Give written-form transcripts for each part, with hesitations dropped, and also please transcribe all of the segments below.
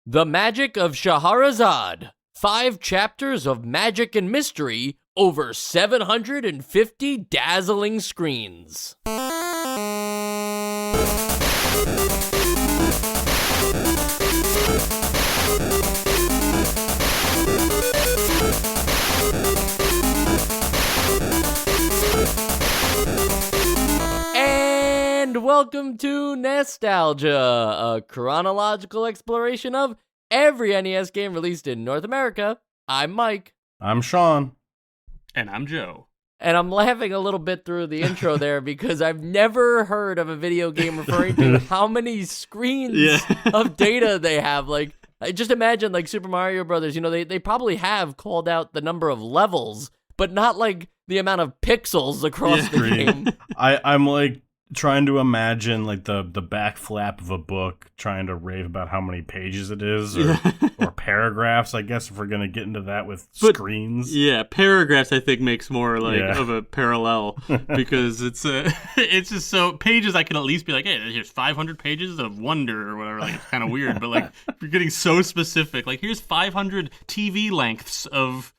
The Magic of Scheherazade. 5 chapters of magic and mystery over 750 dazzling screens. And welcome to Nostalgia, a chronological exploration of every NES game released in North America. I'm Mike. I'm Sean. And I'm Joe. And I'm laughing a little bit through the intro there because I've never heard of a video game referring to how many screens of data they have. Like, I just imagine like Super Mario Brothers, you know, they probably have called out the number of levels, but not like the amount of pixels across the game. I'm like trying to imagine like the back flap of a book, trying to rave about how many pages it is, or paragraphs, I guess, if we're gonna get into that with screens. Yeah, paragraphs I think makes more like of a parallel because it's just so pages I can at least be like, hey, here's 500 pages of wonder or whatever. Like, it's kind of weird, but like you're getting so specific. Like, here's 500 TV lengths of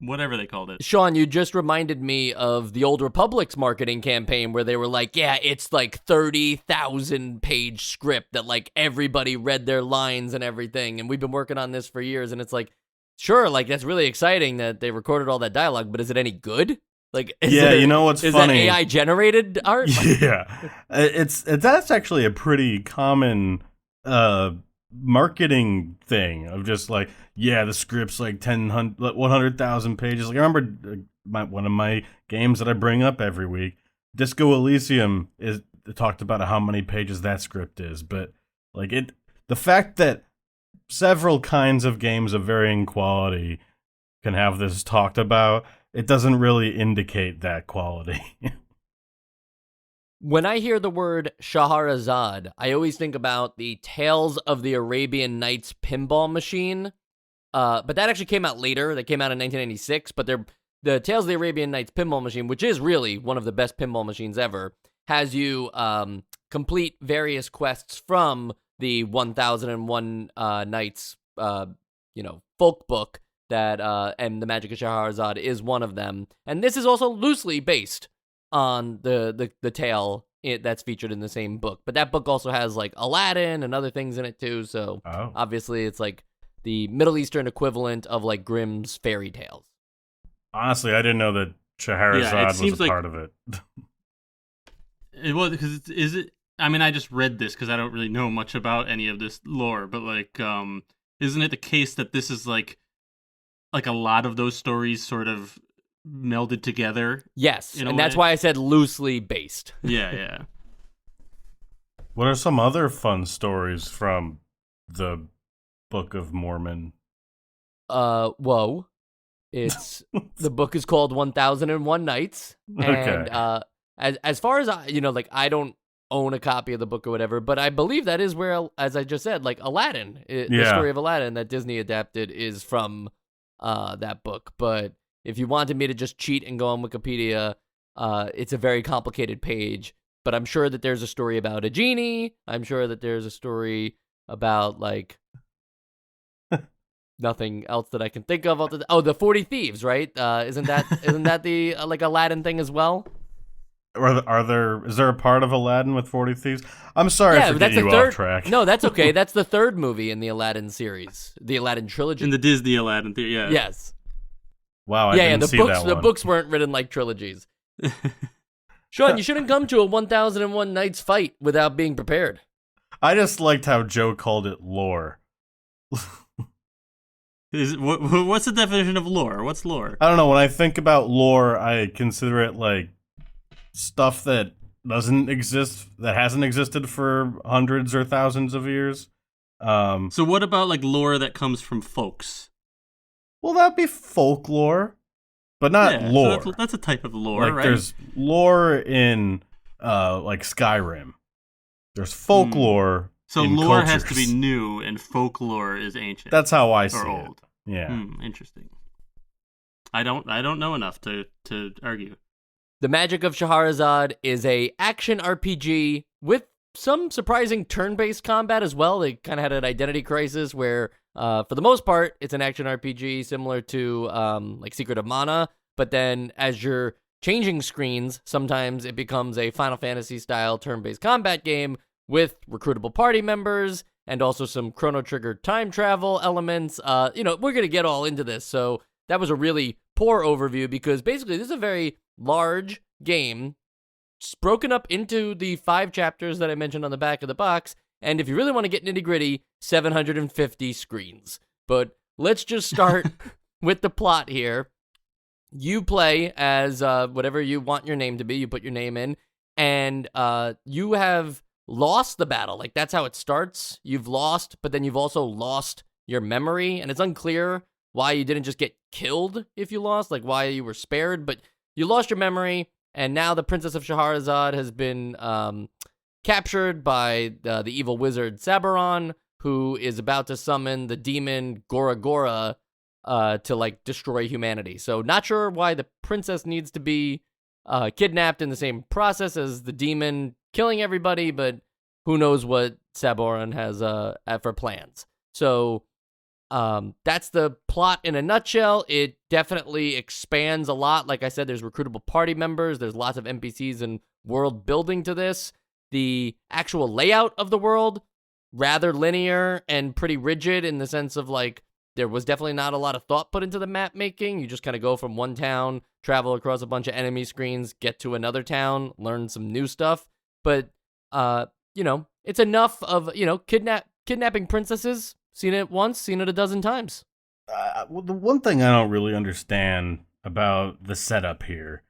whatever they called it. Sean, you just reminded me of the Old Republic's marketing campaign where they were like, yeah, it's like 30,000 page script that like everybody read their lines and everything. And we've been working on this for years. And it's like, sure, like that's really exciting that they recorded all that dialogue, but is it any good? Like, you know what's funny? Is that AI generated art? Yeah, that's actually a pretty common marketing thing of just like, yeah, the script's like 100,000 pages. Like, I remember one of my games that I bring up every week, Disco Elysium, is talked about how many pages that script is. But like the fact that several kinds of games of varying quality can have this talked about, it doesn't really indicate that quality. When I hear the word Scheherazade, I always think about the Tales of the Arabian Nights pinball machine. But that actually came out later. That came out in 1996. But the Tales of the Arabian Nights pinball machine, which is really one of the best pinball machines ever, has you complete various quests from the 1001 Nights, folk book that and the Magic of Scheherazade is one of them. And this is also loosely based on the tale that's featured in the same book. But that book also has like Aladdin and other things in it too. So obviously it's like the Middle Eastern equivalent of like Grimm's fairy tales. Honestly, I didn't know that Scheherazade was a part of it. It was because is it? I mean, I just read this because I don't really know much about any of this lore. But like, isn't it the case that this is like a lot of those stories sort of melded together? Yes, and that's why I said loosely based. Yeah. What are some other fun stories from the Book of Mormon? Whoa. It's the book is called 1001 Nights. And as far as I don't own a copy of the book or whatever, but I believe that is where, as I just said, like Aladdin, the story of Aladdin that Disney adapted is from that book. But if you wanted me to just cheat and go on Wikipedia, it's a very complicated page. But I'm sure that there's a story about a genie. I'm sure that there's a story about like nothing else that I can think of. The 40 Thieves, right? Isn't that the like Aladdin thing as well? Is there a part of Aladdin with 40 Thieves? I'm sorry for getting you off track. No, that's okay. That's the third movie in the Aladdin series, the Aladdin trilogy. In the Disney Aladdin theory, yeah. Yes. Wow, I didn't see that one. The books weren't written like trilogies. Sean, you shouldn't come to a 1001 Nights fight without being prepared. I just liked how Joe called it lore. What's the definition of lore? What's lore? I don't know. When I think about lore, I consider it like stuff that doesn't exist, that hasn't existed for hundreds or thousands of years. So what about like lore that comes from folks? Well, that'd be folklore, but not lore. So that's a type of lore, like, right? There's lore in like Skyrim. There's folklore. So in lore cultures. has to be new, and folklore is ancient. That's how I see old. it. Yeah. Interesting. I don't know enough to argue. The Magic of Scheherazade is a action RPG with some surprising turn-based combat as well. They kind of had an identity crisis where, for the most part, it's an action RPG similar to like Secret of Mana. But then as you're changing screens, sometimes it becomes a Final Fantasy-style turn-based combat game with recruitable party members and also some Chrono Trigger time travel elements. We're going to get all into this. So that was a really poor overview because basically this is a very large game broken up into the 5 chapters that I mentioned on the back of the box. And if you really want to get nitty-gritty, 750 screens. But let's just start with the plot here. You play as whatever you want your name to be. You put your name in, and you have lost the battle. Like, that's how it starts. You've lost, but then you've also lost your memory, and it's unclear why you didn't just get killed if you lost, like why you were spared, but you lost your memory. And now the Princess of Scheherazade has been captured by the evil wizard Sabaron, who is about to summon the demon Gora Gora to, like, destroy humanity. So not sure why the princess needs to be kidnapped in the same process as the demon killing everybody, but who knows what Sabaron has for plans. So that's the plot in a nutshell. It definitely expands a lot. Like I said, there's recruitable party members. There's lots of NPCs and world building to this. The actual layout of the world, rather linear and pretty rigid in the sense of, like, there was definitely not a lot of thought put into the map making. You just kind of go from one town, travel across a bunch of enemy screens, get to another town, learn some new stuff. But, it's enough of, kidnapping princesses. Seen it once, seen it a dozen times. Well, the one thing I don't really understand about the setup here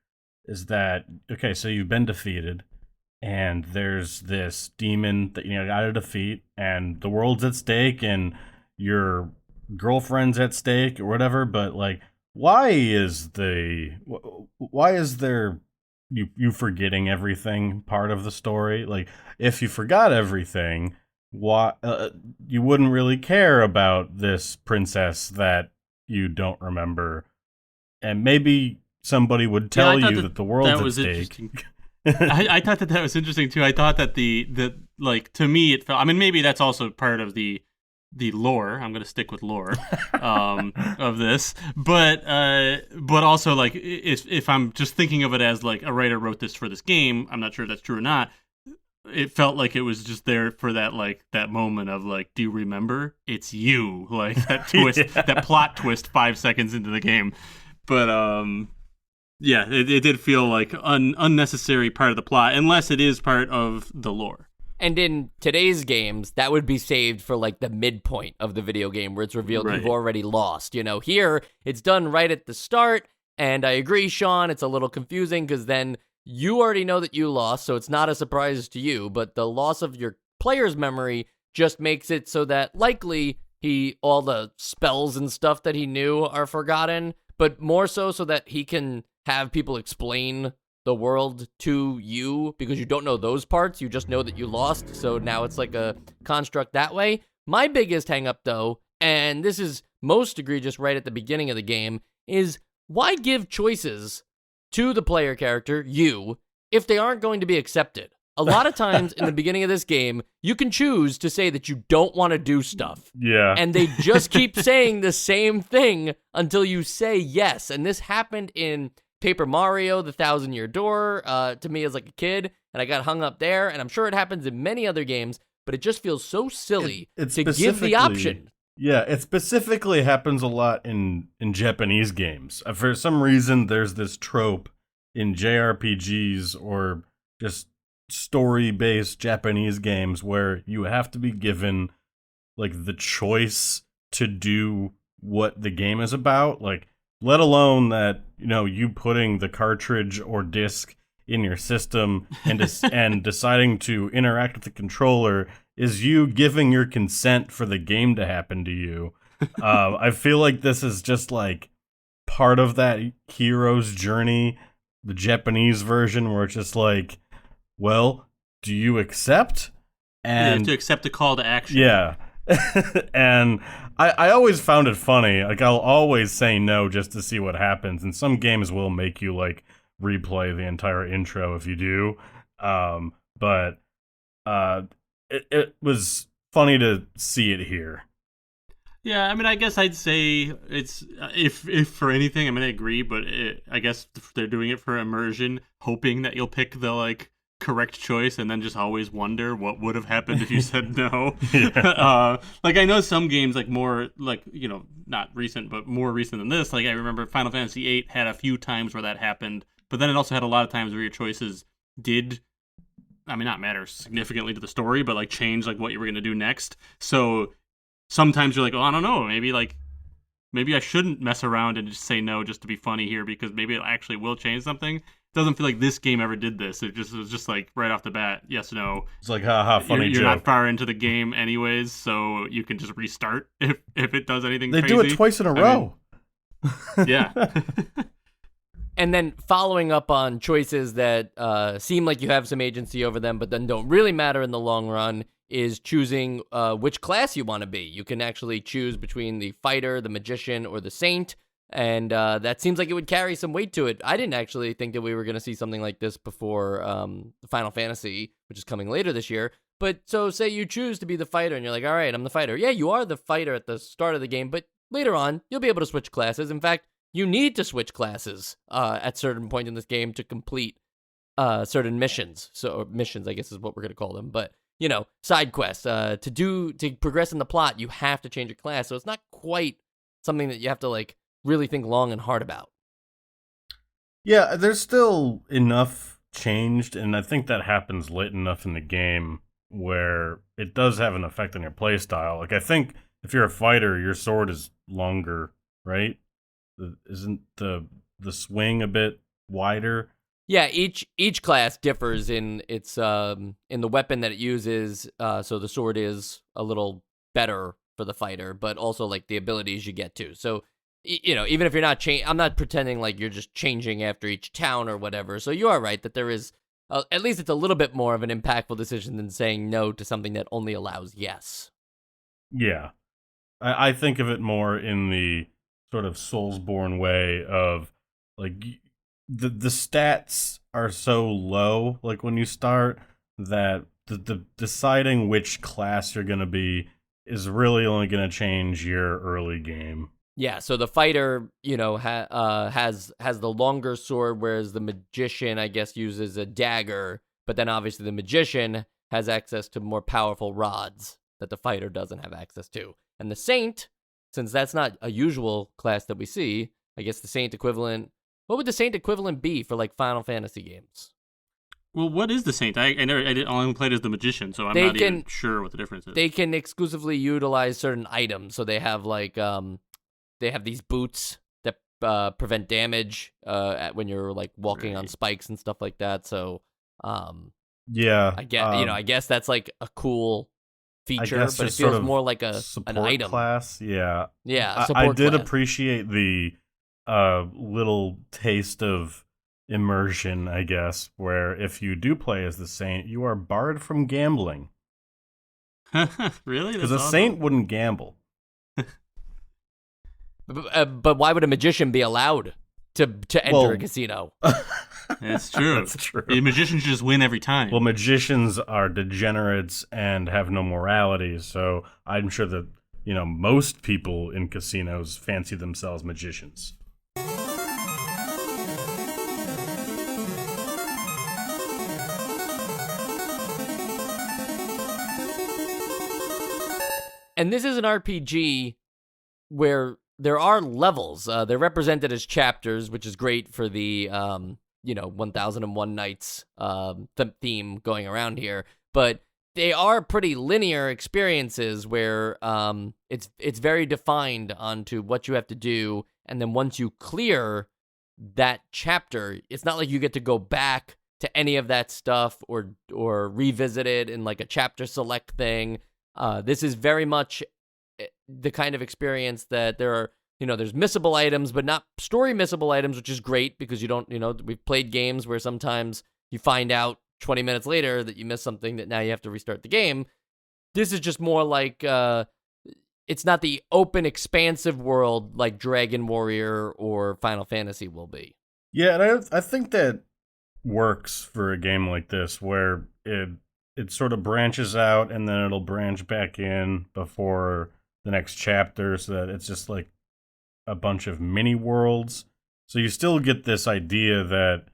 is that, okay, so you've been defeated, and there's this demon that you got to defeat, and the world's at stake, and your girlfriend's at stake, or whatever, but, like, why is there you forgetting everything part of the story? Like, if you forgot everything, why you wouldn't really care about this princess that you don't remember, and maybe somebody would tell you that the world's at stake. I thought that was interesting too. I thought that to me it felt. I mean, maybe that's also part of the lore. I'm going to stick with lore of this, but also, like, if I'm just thinking of it as, like, a writer wrote this for this game, I'm not sure if that's true or not. It felt like it was just there for that, like, that moment of, like, do you remember? It's you, like, that twist, that plot twist 5 seconds into the game. But it did feel like unnecessary part of the plot, unless it is part of the lore. And in today's games, that would be saved for, like, the midpoint of the video game where it's revealed You've already lost. Here, it's done right at the start, and I agree, Sean, it's a little confusing because then you already know that you lost, so it's not a surprise to you, but the loss of your player's memory just makes it so that likely all the spells and stuff that he knew are forgotten, but more so that he can have people explain the world to you because you don't know those parts, you just know that you lost, so now it's like a construct that way. My biggest hang up, though, and this is most egregious right at the beginning of the game, is why give choices to the player character, you, if they aren't going to be accepted? A lot of times in the beginning of this game, you can choose to say that you don't want to do stuff. Yeah. And they just keep saying the same thing until you say yes. And this happened in Paper Mario, The 1,000-Year Door, to me as, like, a kid, and I got hung up there, and I'm sure it happens in many other games, but it just feels so silly to give the option. Yeah, it specifically happens a lot in Japanese games. For some reason, there's this trope in JRPGs or just story-based Japanese games where you have to be given, like, the choice to do what the game is about. Like, let alone that, you putting the cartridge or disc in your system and and deciding to interact with the controller is you giving your consent for the game to happen to you. I feel like this is just, like, part of that hero's journey, the Japanese version, where it's just like, well, do you accept? And you have to accept the call to action. Yeah. And I always found it funny. Like, I'll always say no just to see what happens. And some games will make you, like, replay the entire intro if you do. But it was funny to see it here. Yeah, I mean, I guess I'd say it's if for anything, I mean, I agree, but I guess they're doing it for immersion, hoping that you'll pick the like correct choice, and then just always wonder what would have happened if you said no. Like I know some games, like more like not recent, but more recent than this. Like I remember Final Fantasy VIII had a few times where that happened, but then it also had a lot of times where your choices did. I mean, not matter significantly to the story, but like change like what you were gonna do next. So sometimes you're like, oh, I don't know, maybe I shouldn't mess around and just say no just to be funny here because maybe it actually will change something. It doesn't feel like this game ever did this. It was just like right off the bat, yes, no. It's like, haha, funny you're joke. You're not far into the game anyways, so you can just restart if it does anything they crazy. do it twice in a row. Yeah. And then following up on choices that seem like you have some agency over them, but then don't really matter in the long run, is choosing which class you want to be. You can actually choose between the fighter, the magician, or the saint, and that seems like it would carry some weight to it. I didn't actually think that we were going to see something like this before Final Fantasy, which is coming later this year. But so say you choose to be the fighter, and you're like, all right, I'm the fighter. Yeah, you are the fighter at the start of the game, but later on, you'll be able to switch classes. In fact, you need to switch classes at certain point in this game to complete certain missions. So missions, I guess, is what we're going to call them. But side quests. To progress in the plot, you have to change your class. So it's not quite something that you have to like really think long and hard about. Yeah, there's still enough changed, and I think that happens late enough in the game where it does have an effect on your playstyle. Like I think if you're a fighter, your sword is longer, right? Isn't the swing a bit wider? Yeah, each class differs in its in the weapon that it uses. So the sword is a little better for the fighter, but also like the abilities you get to. So even if you're not I'm not pretending like you're just changing after each town or whatever. So you are right that there is at least it's a little bit more of an impactful decision than saying no to something that only allows yes. Yeah, I think of it more in the sort of Soulsborne way of like the stats are so low like when you start that the deciding which class you're going to be is really only going to change your early game. Yeah, so the fighter, has the longer sword, whereas the magician, I guess, uses a dagger. But then obviously the magician has access to more powerful rods that the fighter doesn't have access to. And the saint, since that's not a usual class that we see, I guess the saint equivalent. What would the saint equivalent be for like Final Fantasy games? Well, what is the saint? I only played as the magician, so I'm not even sure what the difference is. They can exclusively utilize certain items, so they have like they have these boots that prevent damage when you're like walking on spikes and stuff like that. So yeah, I guess that's like a cool feature, but it feels more like an item class. Yeah. I did appreciate the little taste of immersion, I guess, where if you do play as the saint, you are barred from gambling. Really? Because a saint wouldn't gamble. But why would a magician be allowed to enter a casino? That's true. That's true. A magician should just win every time. Well, magicians are degenerates and have no morality, so I'm sure that, most people in casinos fancy themselves magicians. And this is an RPG where there are levels. They're represented as chapters, which is great for the 1001 Nights theme going around here. But they are pretty linear experiences where it's very defined onto what you have to do, and then once you clear that chapter, it's not like you get to go back to any of that stuff or revisit it in like a chapter select thing. This is very much the kind of experience that there are, there's missable items, but not story missable items, which is great because you don't, we've played games where sometimes you find out 20 minutes later that you missed something that now you have to restart the game. This is just more like, it's not the open, expansive world like Dragon Warrior or Final Fantasy will be. Yeah, and I think that works for a game like this where it sort of branches out and then it'll branch back in before the next chapter, so that it's just like a bunch of mini worlds. So you still get this idea that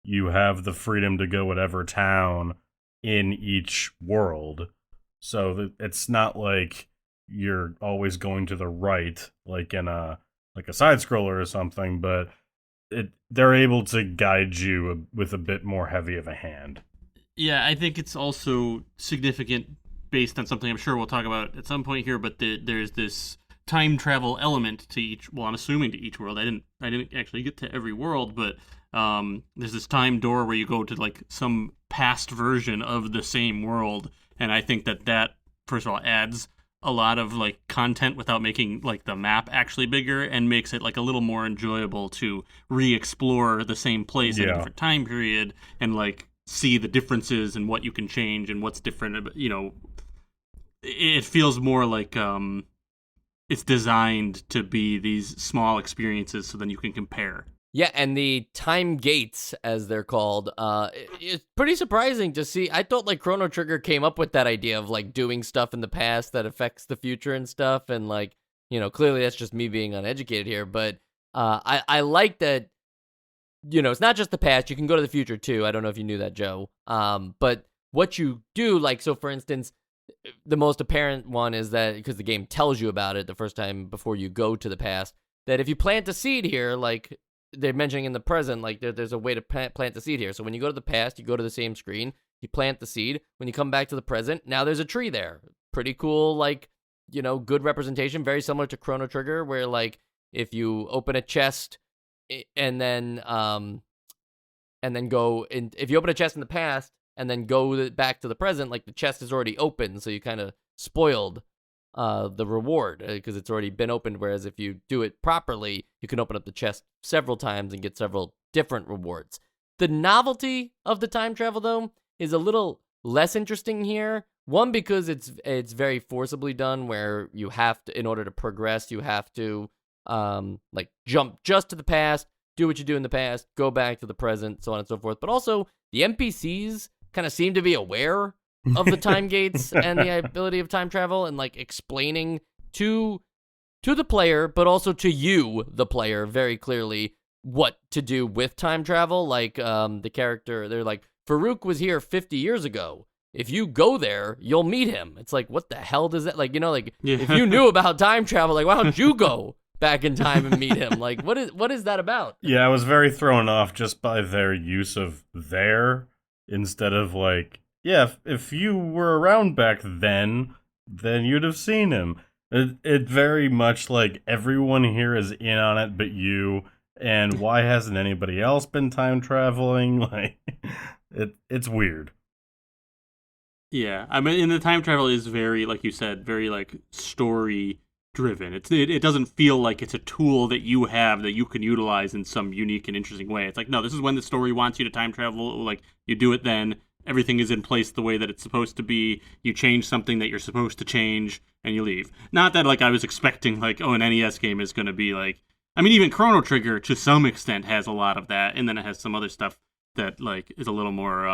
you have the freedom to go whatever town in each world. So it's not like you're always going to the right, like in a side scroller or something, but they're able to guide you with a bit more heavy of a hand. Yeah, I think it's also significant based on something I'm sure we'll talk about at some point here, but there's this time travel element to each, well, I'm assuming to each world. I didn't actually get to every world, but there's this time door where you go to like some past version of the same world, and I think that first of all adds a lot of like content without making like the map actually bigger, and makes it like a little more enjoyable to re-explore the same place in a different time period and like see the differences and what you can change and what's different. You know, it feels more like it's designed to be these small experiences so then you can compare. Yeah, and the time gates, as they're called, it's pretty surprising to see. I thought like Chrono Trigger came up with that idea of like doing stuff in the past that affects the future and stuff, and like, you know, clearly that's just me being uneducated here, but I like that, you know, it's not just the past, you can go to the future too. I don't know if you knew that, Joe. But what you do, like, so for instance, the most apparent one is that, because the game tells you about it the first time before you go to the past, that if you plant a seed here, like they're mentioning in the present, like there's a way to plant the seed here. So when you go to the past, you go to the same screen, you plant the seed. When you come back to the present, now there's a tree there. Pretty cool, like, you know, good representation, very similar to Chrono Trigger, where like if you open a chest and then go in, if you open a chest in the past and then go back to the present, like the chest is already open, so you kind of spoiled the reward because it's already been opened. Whereas if you do it properly, you can open up the chest several times and get several different rewards. The novelty of the time travel, though, is a little less interesting here. One, because it's very forcibly done, where you have to, in order to progress, you have to like jump just to the past, do what you do in the past, go back to the present, so on and so forth. But also, the NPCs kind of seem to be aware of the time gates and the ability of time travel, and like explaining to the player, but also to you, the player, very clearly what to do with time travel. Like the character, they're like, Farouk was here 50 years ago. If you go there, you'll meet him. It's like, what the hell does that, like, you know, like, if you knew about time travel, like, why don't you go back in time and meet him? Like, what is that about? Yeah, I was very thrown off just by their use of there instead of like, yeah, if you were around back then you'd have seen him. It very much like everyone here is in on it but you, and why hasn't anybody else been time traveling? Like, it's weird. Yeah, I mean, and the time travel is very, like you said, very like story driven. It doesn't feel like it's a tool that you have that you can utilize in some unique and interesting way. It's like, no, this is when the story wants you to time travel. Like, you do it then. Everything is in place the way that it's supposed to be. You change something that you're supposed to change, and you leave. Not that, like, I was expecting, like, oh, an NES game is going to be, like... I mean, even Chrono Trigger, to some extent, has a lot of that, and then it has some other stuff that, like, is a little more...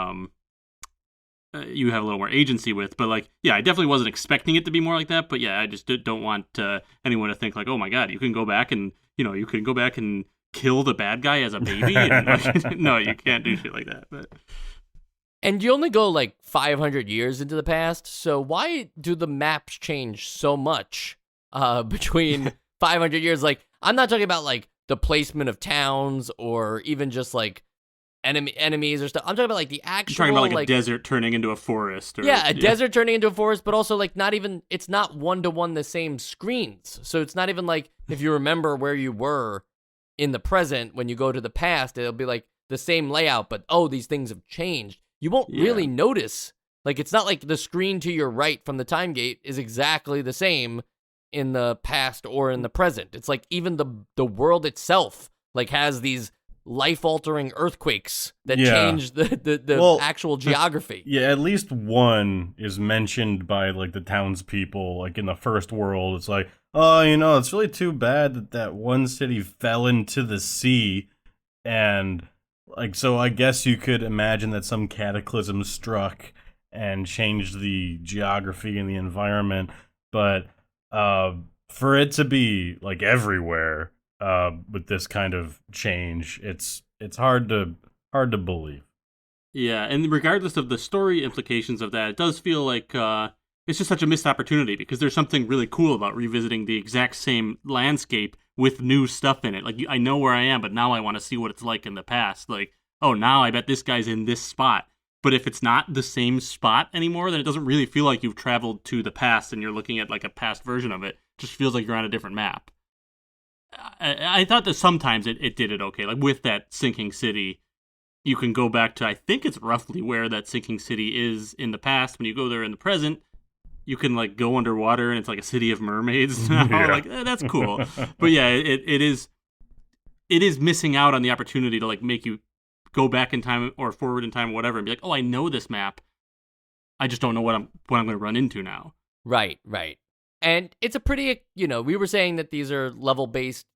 you have a little more agency with. But, like, yeah, I definitely wasn't expecting it to be more like that, but, yeah, I just don't want anyone to think, like, oh, my God, you can go back and, you know, you can go back and kill the bad guy as a baby? And, like, no, you can't do shit like that, but... And you only go like 500 years into the past, so why do the maps change so much between 500 years? Like, I'm not talking about like the placement of towns or even just like enemies or stuff. I'm talking about like the actual. You're talking about like a desert turning into a forest. Or, yeah, a desert turning into a forest, but also like not even. It's not one-to-one the same screens, so it's not even like if you remember where you were in the present when you go to the past, it'll be like the same layout, but oh, these things have changed. You won't really notice. Like, it's not like the screen to your right from the time gate is exactly the same in the past or in the present. It's like even the world itself like has these life-altering earthquakes that change the actual geography. Yeah, at least one is mentioned by like the townspeople. Like in the first world, it's like, oh, you know, it's really too bad that one city fell into the sea, and like, so I guess you could imagine that some cataclysm struck and changed the geography and the environment, but for it to be like everywhere with this kind of change, it's hard to believe. Yeah, and regardless of the story implications of that, it does feel like it's just such a missed opportunity, because there's something really cool about revisiting the exact same landscape with new stuff in it. Like, I know where I am, but now I want to see what it's like in the past. Like, oh, now I bet this guy's in this spot. But if it's not the same spot anymore, then it doesn't really feel like you've traveled to the past and you're looking at like a past version of it. It just feels like you're on a different map. I thought that sometimes it did it okay. Like with that sinking city, you can go back to, I think it's roughly where that sinking city is in the past. When you go there in the present, you can like go underwater and it's like a city of mermaids now. Yeah. Like, that's cool. But yeah, it is missing out on the opportunity to like make you go back in time or forward in time or whatever and be like, oh, I know this map. I just don't know what I'm going to run into now. Right. And it's a pretty, we were saying that these are level-based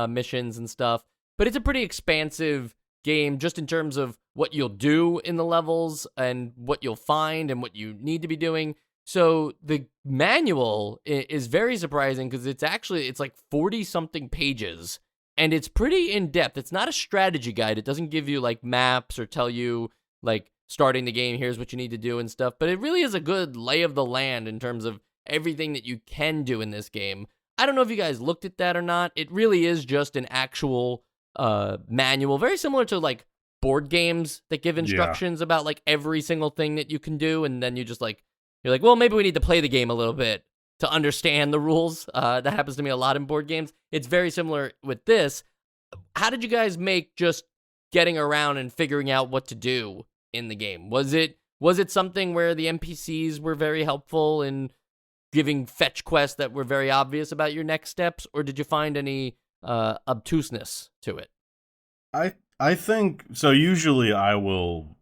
missions and stuff, but it's a pretty expansive game just in terms of what you'll do in the levels and what you'll find and what you need to be doing. So the manual is very surprising because it's like 40-something pages, and it's pretty in-depth. It's not a strategy guide. It doesn't give you, like, maps or tell you, like, starting the game, here's what you need to do and stuff, but it really is a good lay of the land in terms of everything that you can do in this game. I don't know if you guys looked at that or not. It really is just an actual manual, very similar to like board games that give instructions about like every single thing that you can do, and then you're like, well, maybe we need to play the game a little bit to understand the rules. That happens to me a lot in board games. It's very similar with this. How did you guys make just getting around and figuring out what to do in the game? Was it something where the NPCs were very helpful in giving fetch quests that were very obvious about your next steps, or did you find any obtuseness to it? I think so. Usually, I will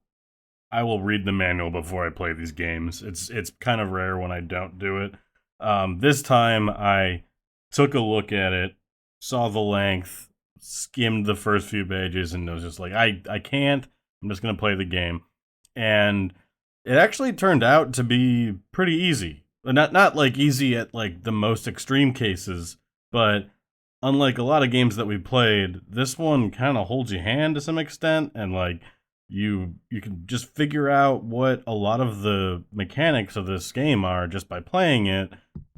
read the manual before I play these games. It's kind of rare when I don't do it. This time, I took a look at it, saw the length, skimmed the first few pages, and was just like, I can't. I'm just gonna play the game, and it actually turned out to be pretty easy. Not like easy at like the most extreme cases, but unlike a lot of games that we played, this one kind of holds your hand to some extent, and like you can just figure out what a lot of the mechanics of this game are just by playing it.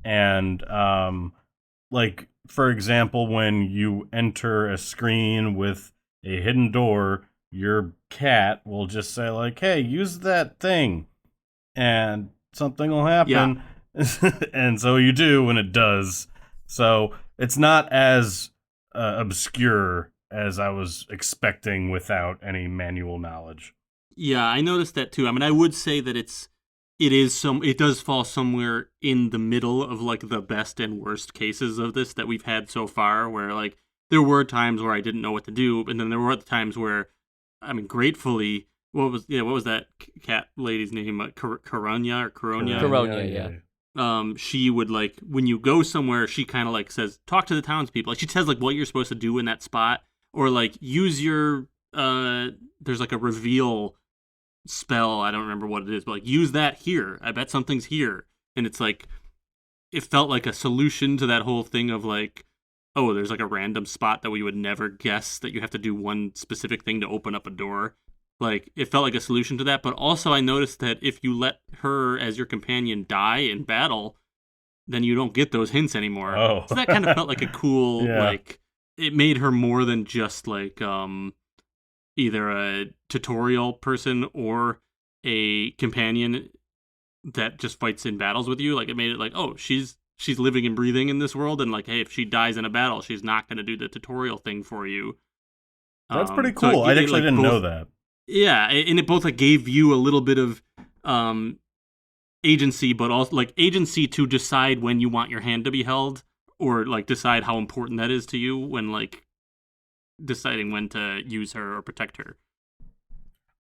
And like for example, when you enter a screen with a hidden door, your cat will just say like, "Hey, use that thing," and something will happen. Yeah. And so you do, and it does. So it's not as obscure as I was expecting without any manual knowledge. Yeah, I noticed that too. I mean, I would say that it does fall somewhere in the middle of like the best and worst cases of this that we've had so far, where like there were times where I didn't know what to do, and then there were other times where, I mean, gratefully, what was that cat lady's name? Caronia or Coronia? Coronia, yeah. She would like, when you go somewhere, she kind of like says, talk to the townspeople. Like she says like what you're supposed to do in that spot, or like use your there's like a reveal spell. I don't remember what it is, but like use that here. I bet something's here. And it's like, it felt like a solution to that whole thing of like, oh, there's like a random spot that we would never guess that you have to do one specific thing to open up a door. Like, it felt like a solution to that, but also I noticed that if you let her as your companion die in battle, then you don't get those hints anymore. Oh. So that kind of felt like a cool, Yeah. like, it made her more than just like either a tutorial person or a companion that just fights in battles with you. Like, it made it like, oh, she's living and breathing in this world, and like, hey, if she dies in a battle, she's not going to do the tutorial thing for you. That's pretty so cool. I actually like, didn't know that. Yeah, and it both like gave you a little bit of agency, but also like agency to decide when you want your hand to be held, or like decide how important that is to you when like deciding when to use her or protect her.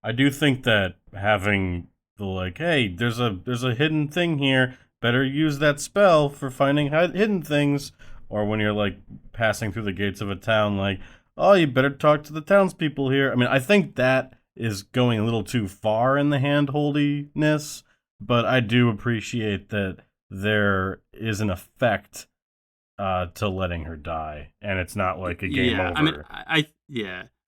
I do think that having the like, hey, there's a hidden thing here, better use that spell for finding hidden things, or when you're like passing through the gates of a town, like, oh, you better talk to the townspeople here. I mean, I think that is going a little too far in the hand-holdiness, but I do appreciate that there is an effect to letting her die, and it's not like a game over. I mean,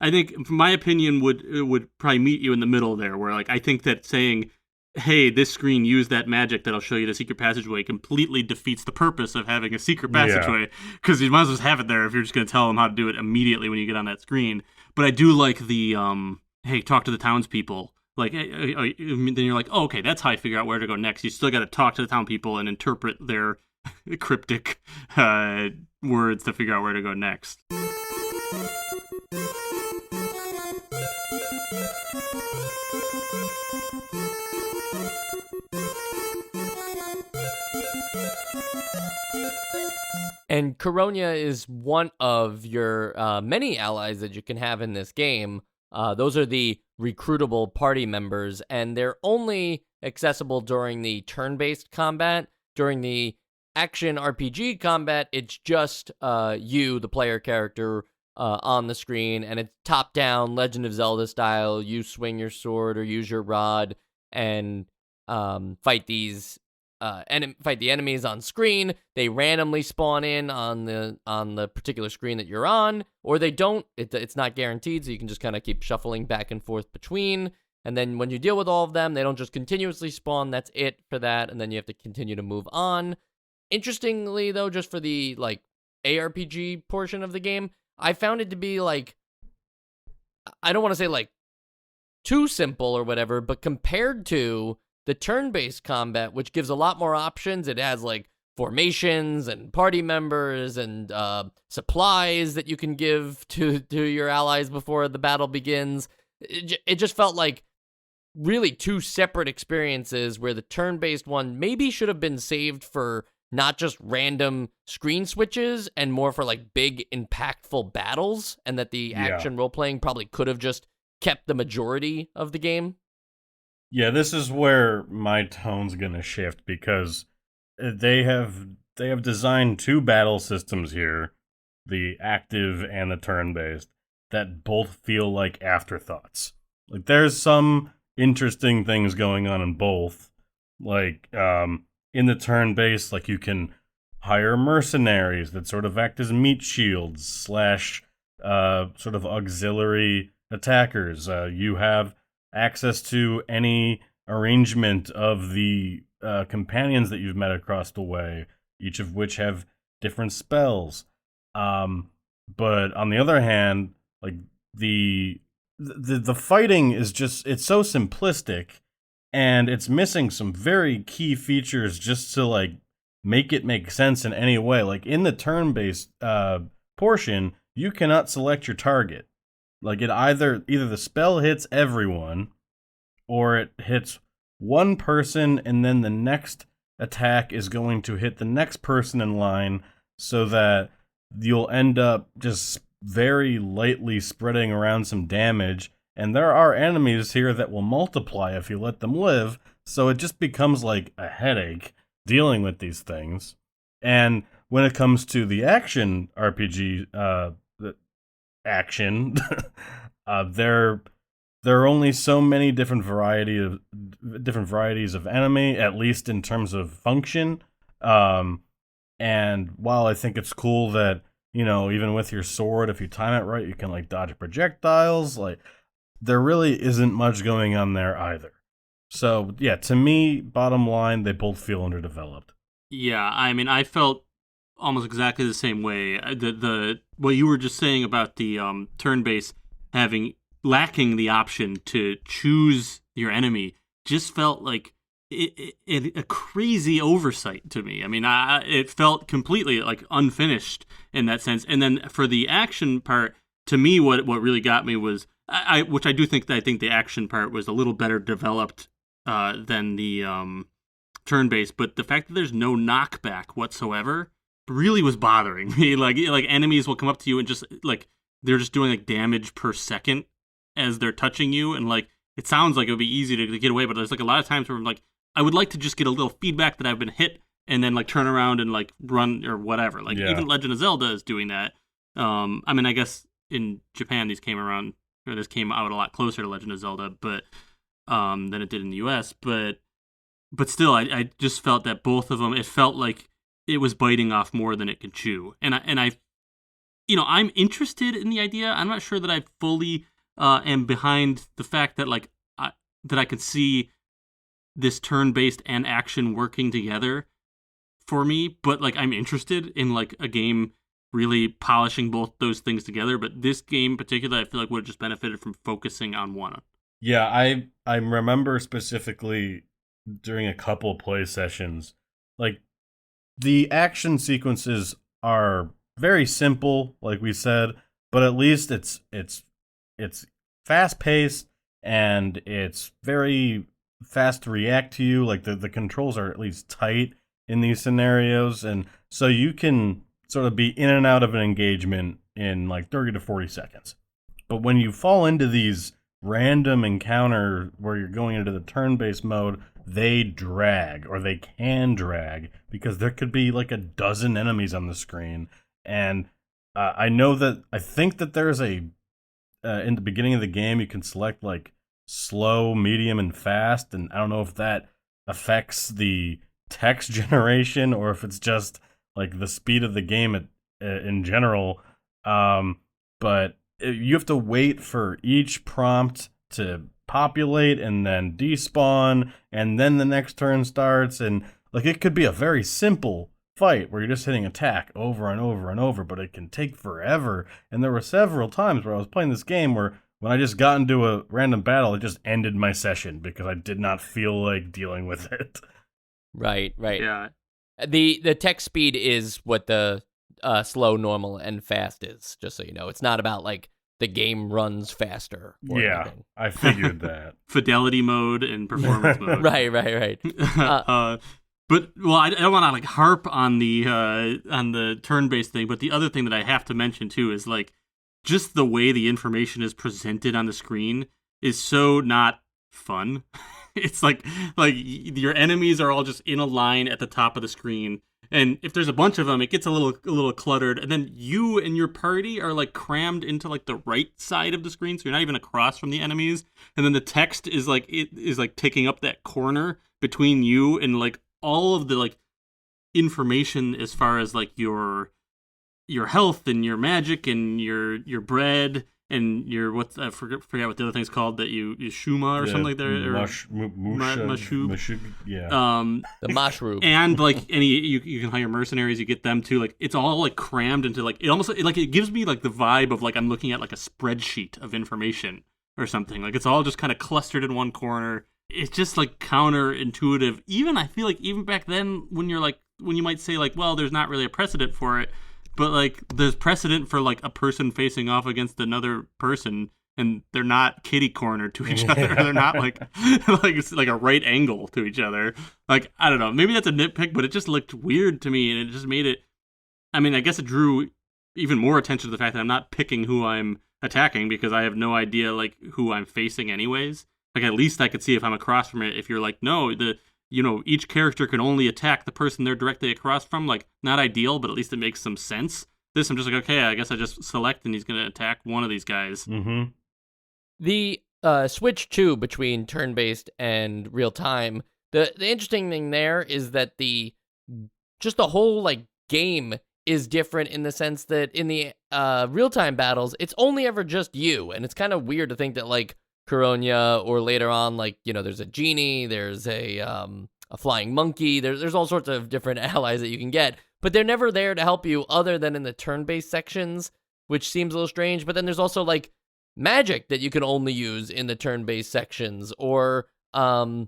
I think, from my opinion, would probably meet you in the middle there, where like I think that saying, "Hey, this screen used that magic that'll show you the secret passageway," completely defeats the purpose of having a secret passageway, because you might as well just have it there if you're just going to tell them how to do it immediately when you get on that screen. But I do like the hey, talk to the townspeople. Like, then you're like, oh, okay, that's how I figure out where to go next. You still got to talk to the town people and interpret their cryptic words to figure out where to go next. And Coronia is one of your many allies that you can have in this game. Those are the recruitable party members, and they're only accessible during the turn-based combat. During the action RPG combat, it's just you, the player character, on the screen, and it's top-down, Legend of Zelda style. You swing your sword or use your rod and fight these fight the enemies on screen. They randomly spawn in on the particular screen that you're on, or they don't. It's not guaranteed, so you can just kind of keep shuffling back and forth between. And then when you deal with all of them, they don't just continuously spawn. That's it for that, and then you have to continue to move on. Interestingly, though, just for the like ARPG portion of the game, I found it to be like, I don't want to say like too simple or whatever, but compared to the turn-based combat, which gives a lot more options, it has like formations and party members and supplies that you can give to your allies before the battle begins. It just felt like really two separate experiences, where the turn-based one maybe should have been saved for not just random screen switches and more for like big impactful battles, and that the action role-playing probably could have just kept the majority of the game. Yeah, this is where my tone's gonna shift, because they have designed two battle systems here, the active and the turn-based, that both feel like afterthoughts. Like, there's some interesting things going on in both. Like, in the turn-based, like, you can hire mercenaries that sort of act as meat shields / sort of auxiliary attackers. You have access to any arrangement of the companions that you've met across the way, each of which have different spells. But on the other hand, like the fighting is just, it's so simplistic, and it's missing some very key features just to like make it make sense in any way. Like in the turn-based portion, you cannot select your target. Like, it either the spell hits everyone, or it hits one person, and then the next attack is going to hit the next person in line, so that you'll end up just very lightly spreading around some damage. And there are enemies here that will multiply if you let them live, so it just becomes like a headache dealing with these things. And when it comes to the action RPG, action, there are only so many different varieties of enemy, at least in terms of function. And while I think it's cool that, you know, even with your sword, if you time it right, you can like dodge projectiles, like there really isn't much going on there either. So yeah, to me, bottom line, they both feel underdeveloped. Yeah, I mean, I felt almost exactly the same way. The what you were just saying about the turn-based lacking the option to choose your enemy just felt like a crazy oversight to me. I mean, it felt completely like unfinished in that sense. And then for the action part, to me, what really got me was which I think the action part was a little better developed than the turn-based, but the fact that there's no knockback whatsoever really was bothering me. Like enemies will come up to you and just like they're just doing like damage per second as they're touching you, and like it sounds like it would be easy to get away, but there's like a lot of times where I'm like, I would like to just get a little feedback that I've been hit, and then like turn around and like run or whatever. Like even Legend of Zelda is doing that. I mean, I guess in Japan this came out a lot closer to Legend of Zelda, but than it did in the US. But but still, I just felt that both of them, it felt like it was biting off more than it could chew. And I I'm interested in the idea. I'm not sure that I fully am behind the fact that that I could see this turn-based and action working together for me, but I'm interested in a game really polishing both those things together. But this game in particular, I feel like would have just benefited from focusing on one. Yeah, I remember specifically during a couple play sessions, the action sequences are very simple, like we said, but at least it's fast paced and it's very fast to react to you. Like the controls are at least tight in these scenarios, and so you can sort of be in and out of an engagement in 30 to 40 seconds. But when you fall into these random encounter where you're going into the turn-based mode, they drag, or they can drag, because there could be a dozen enemies on the screen. And I think that there's in the beginning of the game, you can select slow, medium, and fast, and I don't know if that affects the text generation or if it's just the speed of the game in general. But you have to wait for each prompt to populate and then despawn, and then the next turn starts, and it could be a very simple fight where you're just hitting attack over and over and over, but it can take forever. And there were several times where I was playing this game where when I just got into a random battle, it just ended my session because I did not feel like dealing with it. Right. Yeah. The text speed is what the slow, normal, and fast is, just so you know. It's not about the game runs faster. Yeah, anything. I figured that. Fidelity mode and performance mode. Right. But I don't want to harp on the turn-based thing, but the other thing that I have to mention too is just the way the information is presented on the screen is so not fun. It's like your enemies are all just in a line at the top of the screen, and if there's a bunch of them, it gets a little cluttered, and then you and your party are crammed into the right side of the screen, so you're not even across from the enemies, and then the text is taking up that corner between you and all of the information as far as your health and your magic and your bread and your I forget what the other thing's called that you shuma or something like that, or mushroom. Yeah. The mushroom. And any you can hire mercenaries, you get them too. It's all crammed into it almost it gives me the vibe of I'm looking at a spreadsheet of information or something. It's all just kind of clustered in one corner. It's just counterintuitive. Even I feel even back then when you're when you might say well, there's not really a precedent for it, but there's precedent for a person facing off against another person, and they're not kitty cornered to each other. They're not it's a right angle to each other. I don't know. Maybe that's a nitpick, but it just looked weird to me, and it just made it. I mean, I guess it drew even more attention to the fact that I'm not picking who I'm attacking because I have no idea who I'm facing anyways. At least I could see if I'm across from it. If you're no, each character can only attack the person they're directly across from. Not ideal, but at least it makes some sense. This, I'm just okay, I guess I just select and he's going to attack one of these guys. Mm-hmm. The switch, too, between turn-based and real-time, the interesting thing there is that the whole, game is different in the sense that in the real-time battles, it's only ever just you, and it's kind of weird to think that, Coronia, or later on, there's a genie, there's a flying monkey, there's all sorts of different allies that you can get, but they're never there to help you other than in the turn-based sections, which seems a little strange. But then there's also magic that you can only use in the turn-based sections, or the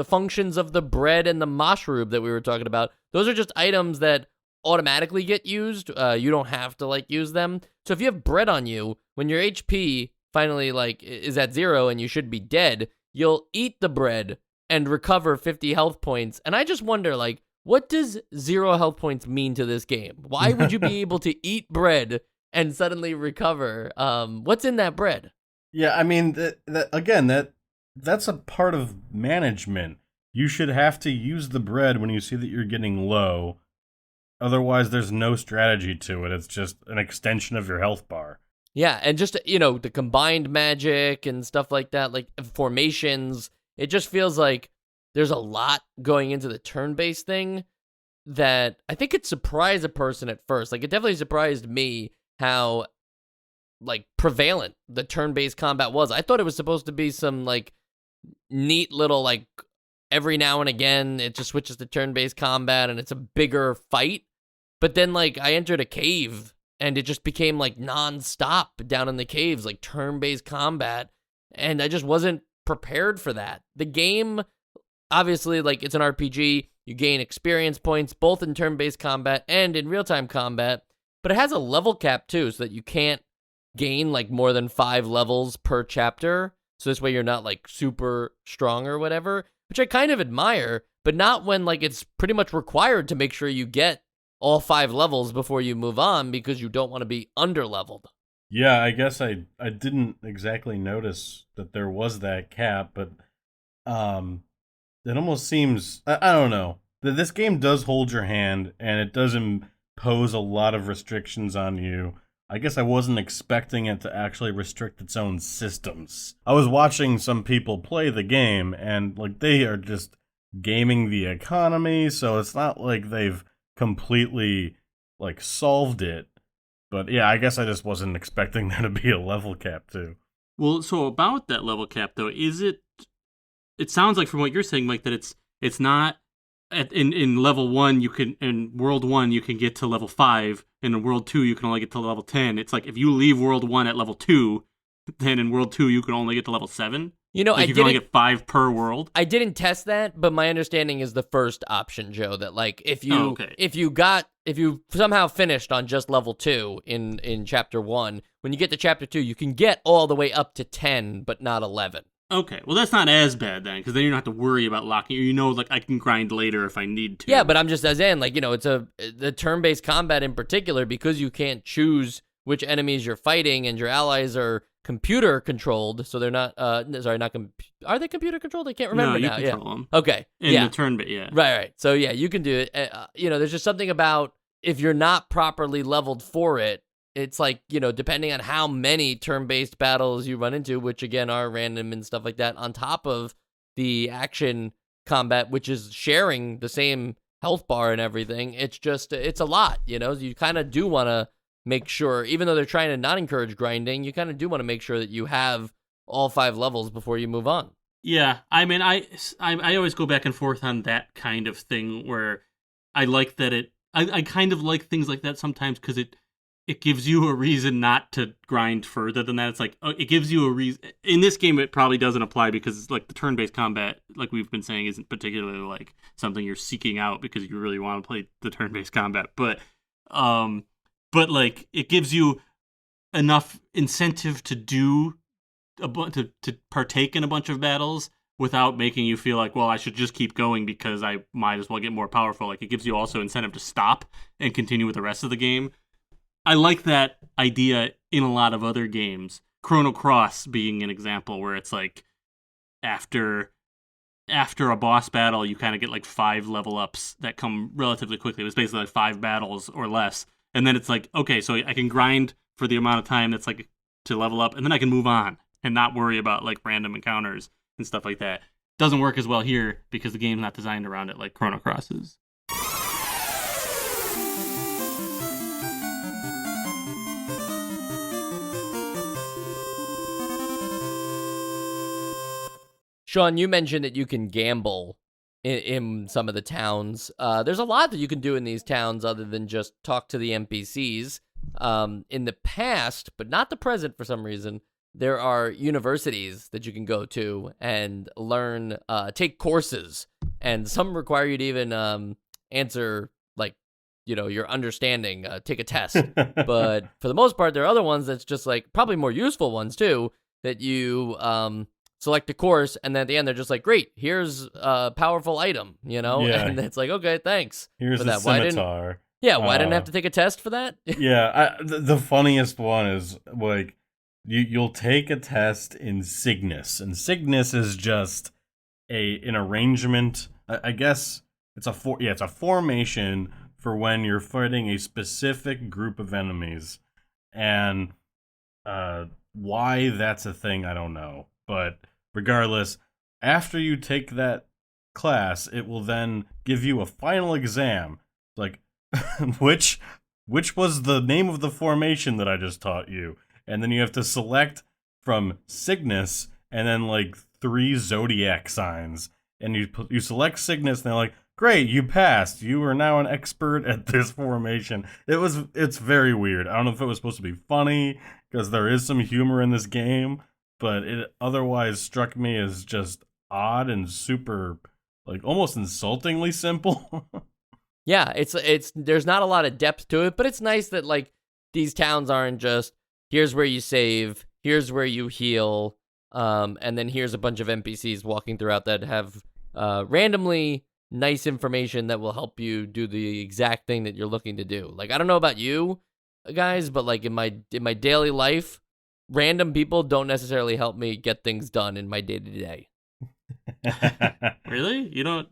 functions of the bread and the mushroom that we were talking about. Those are just items that automatically get used. You don't have to use them. So if you have bread on you, when your HP finally is at 0 and you should be dead, you'll eat the bread and recover 50 health points. And I just wonder what does 0 health points mean to this game? Why would you be able to eat bread and suddenly recover? What's in that bread? Yeah, I mean that's a part of management. You should have to use the bread when you see that you're getting low. Otherwise there's no strategy to it. It's just an extension of your health bar. Yeah, and just, the combined magic and stuff like that, formations, it just feels like there's a lot going into the turn-based thing that I think it surprised a person at first. Like, it definitely surprised me how, like, prevalent the turn-based combat was. I thought it was supposed to be some, like, neat little, like, every now and again, it just switches to turn-based combat and it's a bigger fight. But then, like, I entered a cave and it just became, like, non-stop down in the caves, like, turn-based combat. And I just wasn't prepared for that. The game, obviously, like, it's an RPG. You gain experience points, both in turn-based combat and in real-time combat. But it has a level cap, too, so that you can't gain, like, more than 5 levels per chapter. So this way you're not, like, super strong or whatever, which I kind of admire, but not when, like, it's pretty much required to make sure you get all 5 levels before you move on because you don't want to be under-leveled. Yeah, I guess I didn't exactly notice that there was that cap, but it almost seems, I don't know, that this game does hold your hand and it does impose a lot of restrictions on you. I guess I wasn't expecting it to actually restrict its own systems. I was watching some people play the game and, like, they are just gaming the economy, so it's not like they've completely, like, solved it. But yeah, I guess I just wasn't expecting there to be a level cap too. Well, so about that level cap though, is it sounds like from what you're saying, Mike, that it's not in level 1 you can, in world 1 you can get to level 5, and in world 2 you can only get to level 10. It's like if you leave world 1 at level 2, then in world 2 you can only get to level 7. You know, like you can only get 5 per world. I didn't test that, but my understanding is the first option, Joe, that, like, if you somehow finished on just level 2 in chapter 1, when you get to chapter 2, you can get all the way up to 10, but not 11. Okay, well that's not as bad then, because then you don't have to worry about locking. You know, like, I can grind later if I need to. Yeah, but I'm just as in, like, you know, it's the turn-based combat in particular, because you can't choose which enemies you're fighting, and your allies are computer controlled, so they're not. Are they computer controlled? I can't remember now. No, you control them. Okay. In the turn bit, yeah. Right. So yeah, you can do it. You know, there's just something about if you're not properly leveled for it. It's like, you know, depending on how many turn-based battles you run into, which again are random and stuff like that, on top of the action combat, which is sharing the same health bar and everything, it's a lot, you know? You kind of do want to make sure, even though they're trying to not encourage grinding, you kind of do want to make sure that you have all 5 levels before you move on. Yeah, I mean, I always go back and forth on that kind of thing where I like that I kind of like things like that sometimes because it gives you a reason not to grind further than that. It's like, it gives you a reason. In this game, it probably doesn't apply because it's like the turn-based combat, like we've been saying, isn't particularly like something you're seeking out because you really want to play the turn-based combat. But like, it gives you enough incentive to do to partake in a bunch of battles without making you feel like, well, I should just keep going because I might as well get more powerful. Like, it gives you also incentive to stop and continue with the rest of the game. I like that idea in a lot of other games. Chrono Cross being an example where it's like after a boss battle, you kind of get like 5 level ups that come relatively quickly. It was basically like 5 battles or less. And then it's like, okay, so I can grind for the amount of time that's like to level up, and then I can move on and not worry about like random encounters and stuff like that. Doesn't work as well here because the game's not designed around it like Chrono Cross is. Sean, you mentioned that you can gamble in some of the towns. There's a lot that you can do in these towns other than just talk to the NPCs. In the past, but not the present for some reason, there are universities that you can go to and learn, take courses, and some require you to even answer, like, you know, your understanding, take a test. But for the most part, there are other ones that's just like probably more useful ones too, that you select a course, and then at the end they're just like, great, here's a powerful item, you know? Yeah. And it's like, okay, thanks. Here's for a that. scimitar. Why didn't I have to take a test for that? Yeah, the funniest one is like you'll take a test in Cygnus, and Cygnus is just an arrangement. I guess it's a formation for when you're fighting a specific group of enemies, and why that's a thing I don't know. But regardless, after you take that class, it will then give you a final exam. Like, which was the name of the formation that I just taught you? And then you have to select from Cygnus and then like 3 zodiac signs. And you select Cygnus, and they're like, great, you passed. You are now an expert at this formation. It's very weird. I don't know if it was supposed to be funny, because there is some humor in this game, but it otherwise struck me as just odd and super, like, almost insultingly simple. Yeah, it's there's not a lot of depth to it, but it's nice that like these towns aren't just here's where you save, here's where you heal, and then here's a bunch of NPCs walking throughout that have randomly nice information that will help you do the exact thing that you're looking to do. Like, I don't know about you guys, but like in my daily life, random people don't necessarily help me get things done in my day-to-day. Really? You don't?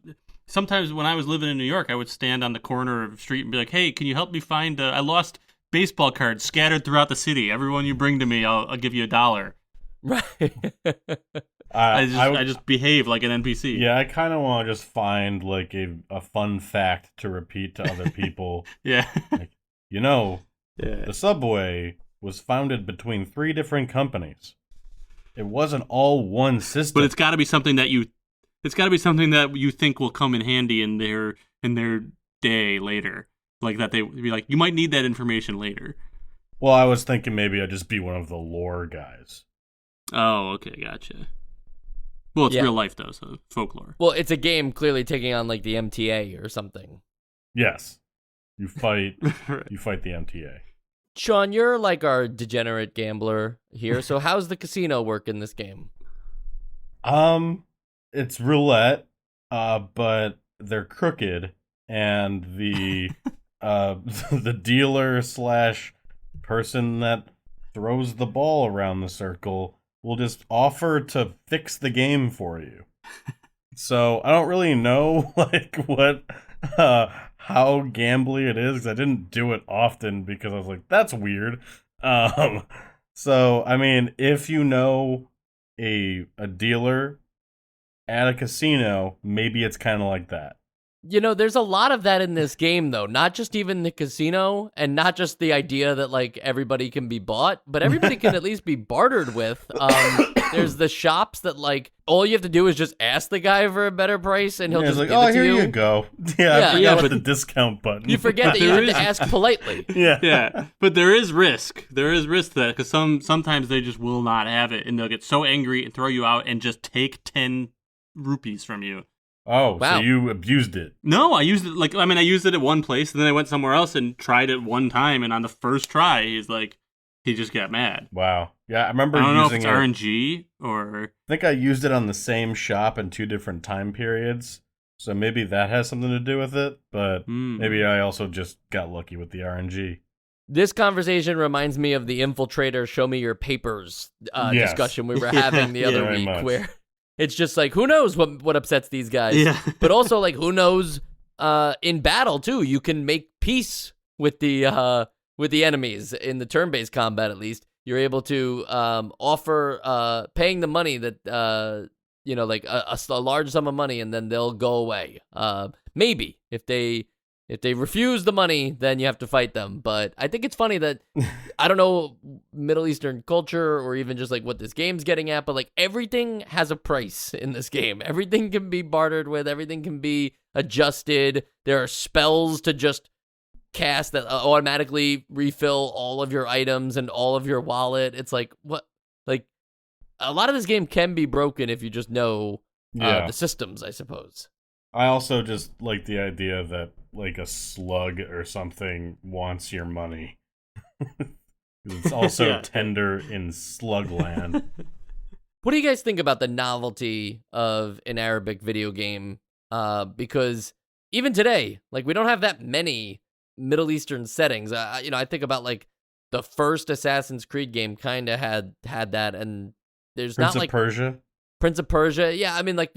Sometimes when I was living in New York, I would stand on the corner of the street and be like, hey, can you help me find I lost baseball cards scattered throughout the city. Everyone you bring to me, I'll give you $1. Right. I just behave like an NPC. Yeah, I kind of want to just find like a fun fact to repeat to other people. Yeah. Like, the subway was founded between 3 different companies. It wasn't all one system. But it's got to be something that you think will come in handy in their day later. Like that they would be like, you might need that information later. Well, I was thinking maybe I'd just be one of the lore guys. Oh, okay, gotcha. Well, it's real life though, so folklore. Well, it's a game clearly taking on like the MTA or something. Yes. You fight you fight the MTA. Sean, you're like our degenerate gambler here. So how's the casino work in this game? It's roulette, but they're crooked, and the the dealer / person that throws the ball around the circle will just offer to fix the game for you. So I don't really know like what how gambly it is, 'cause I didn't do it often because I was like, that's weird. So I mean, if you know a dealer at a casino, maybe it's kind of like that. There's a lot of that in this game, though. Not just even the casino, and not just the idea that, like, everybody can be bought, but everybody can at least be bartered with. There's the shops that, like, all you have to do is just ask the guy for a better price, and he'll just like, give it to here you. you go. Yeah, I forgot about the discount button. You forget that you have to ask politely. Yeah. But there is risk. There is risk to that, because sometimes they just will not have it, and they'll get so angry and throw you out and just take 10 rupees from you. Oh, wow. So you abused it. No, I used it I used it at one place, and then I went somewhere else and tried it one time, and on the first try, he just got mad. Wow. Yeah, I remember I don't know if using it's RNG or... I think I used it on the same shop in 2 different time periods, so maybe that has something to do with it, but maybe I also just got lucky with the RNG. This conversation reminds me of the Infiltrator Show Me Your Papers discussion we were having the other week, where... It's just like, who knows what upsets these guys? Yeah. But also, like, who knows? In battle too, you can make peace with the enemies in the turn-based combat. At least you're able to offer paying the money that like a large sum of money, and then they'll go away. Maybe if they refuse the money, then you have to fight them. But I think it's funny that, I don't know, Middle Eastern culture or even just like what this game's getting at, but like everything has a price in this game. Everything can be bartered with. Everything can be adjusted. There are spells to just cast that automatically refill all of your items and all of your wallet. It's like, what? Like, a lot of this game can be broken if you just know the systems, I suppose. I also just like the idea that like a slug or something wants your money. It's also tender in Slugland. What do you guys think about the novelty of an Arabic video game? Because even today, like, we don't have that many Middle Eastern settings. I think about like the first Assassin's Creed game kind of had that, and there's Prince not like Prince of Persia. Yeah, I mean, like,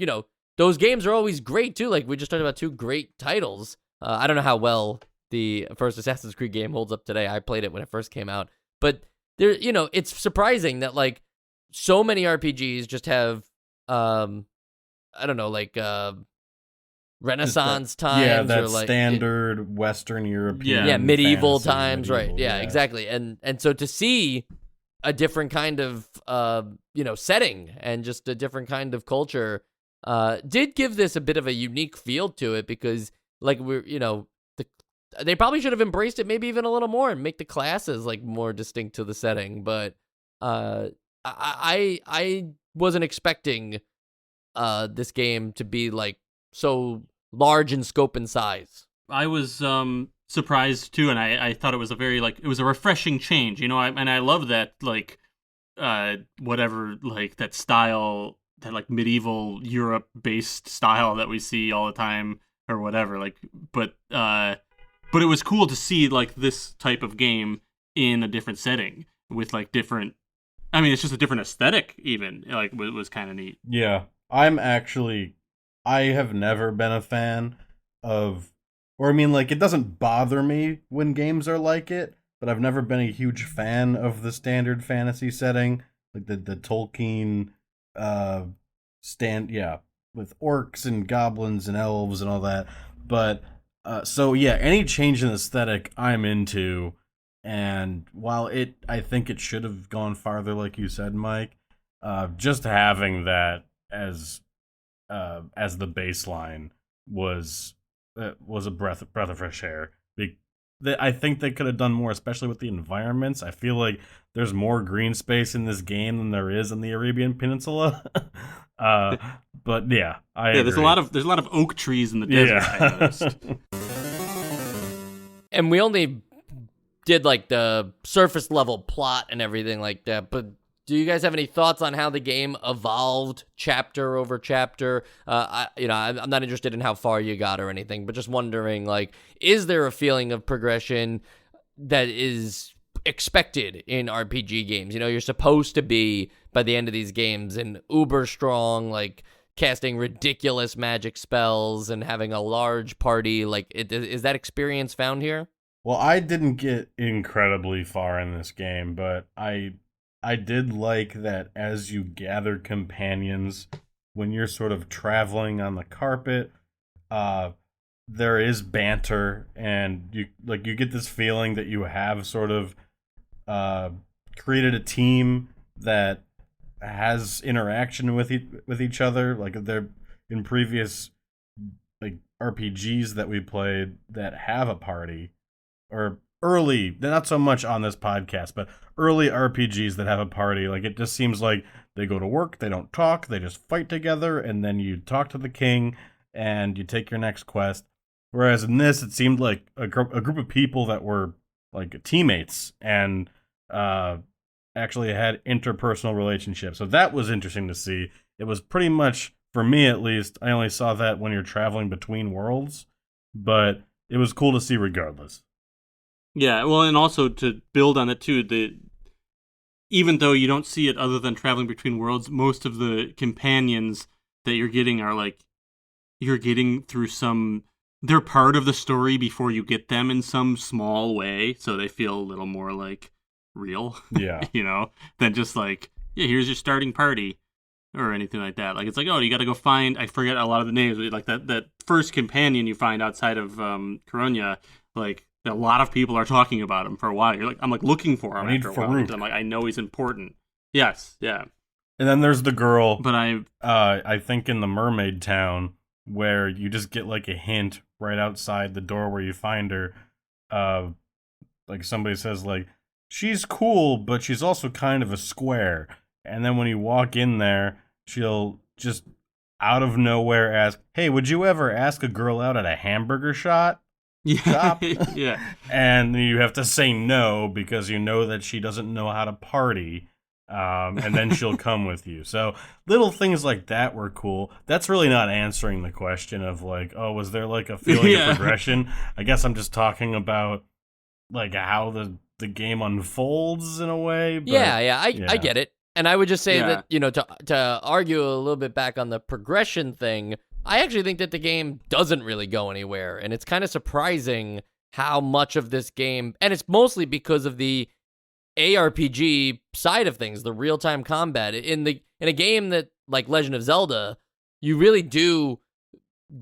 those games are always great too. Like, we just talked about 2 great titles. I don't know how well the first Assassin's Creed game holds up today. I played it when it first came out, but there, it's surprising that like so many RPGs just have, I don't know, like Renaissance times, yeah, that or like standard Western European, yeah, medieval fantasy, times, right? Yeah, exactly. And so to see a different kind of setting and just a different kind of culture did give this a bit of a unique feel to it, because like they probably should have embraced it maybe even a little more and make the classes like more distinct to the setting. But I wasn't expecting this game to be like so large in scope and size. I was surprised too, and I thought it was it was a refreshing change, and I love that whatever, like that style, that like medieval Europe based style that we see all the time or whatever, but it was cool to see like this type of game in a different setting with like different, I mean, it's just a different aesthetic even, like it was kind of neat. Yeah, I have never been a fan of, or I mean, like, it doesn't bother me when games are like it, but I've never been a huge fan of the standard fantasy setting, like the Tolkien with orcs and goblins and elves and all that. But so yeah, any change in aesthetic I'm into, and while I think it should have gone farther, like you said, Mike, just having that as the baseline was a breath of fresh air. I think they could have done more, especially with the environments. I feel like there's more green space in this game than there is in the Arabian Peninsula. But yeah, I agree. There's a lot of oak trees in the desert. Yeah. I noticed. And we only did like the surface level plot and everything like that, but do you guys have any thoughts on how the game evolved chapter over chapter? I'm not interested in how far you got or anything, but just wondering, like, is there a feeling of progression that is expected in RPG games? You're supposed to be, by the end of these games, an uber strong, like, casting ridiculous magic spells and having a large party. Like, is that experience found here? Well, I didn't get incredibly far in this game, but I did like that as you gather companions, when you're sort of traveling on the carpet, there is banter, and you get this feeling that you have sort of created a team that has interaction with each other, like they're in previous like RPGs that we played that have a party, or early, not so much on this podcast, but early RPGs that have a party. Like, it just seems like they go to work, they don't talk, they just fight together, and then you talk to the king and you take your next quest. Whereas in this, it seemed like a group of people that were like teammates and actually had interpersonal relationships. So that was interesting to see. It was pretty much, for me at least, I only saw that when you're traveling between worlds, but it was cool to see regardless. Yeah, well, and also to build on it too, even though you don't see it other than traveling between worlds, most of the companions that you're getting are like, you're getting through they're part of the story before you get them in some small way, so they feel a little more like real. Yeah. Than just like, yeah, here's your starting party or anything like that. Like, it's like, oh, you got to go find, I forget a lot of the names, like that first companion you find outside of Coronia, like, a lot of people are talking about him for a while. I'm like looking for him after a while. I'm like, I know he's important. Yes, yeah. And then there's the girl, but I think in the mermaid town, where you just get like a hint right outside the door where you find her. Like, somebody says like, she's cool, but she's also kind of a square. And then when you walk in there, she'll just out of nowhere ask, "Hey, would you ever ask a girl out at a hamburger shop?" Yeah. And you have to say no because you know that she doesn't know how to party, and then she'll come with you. So little things like that were cool. That's really not answering the question of like, oh, was there like a feeling of progression? I guess I'm just talking about like how the game unfolds in a way. But, I get it. And I would just say that, to argue a little bit back on the progression thing, I actually think that the game doesn't really go anywhere, and it's kind of surprising how much of this game, and it's mostly because of the ARPG side of things, the real-time combat. In a game that, like Legend of Zelda, you really do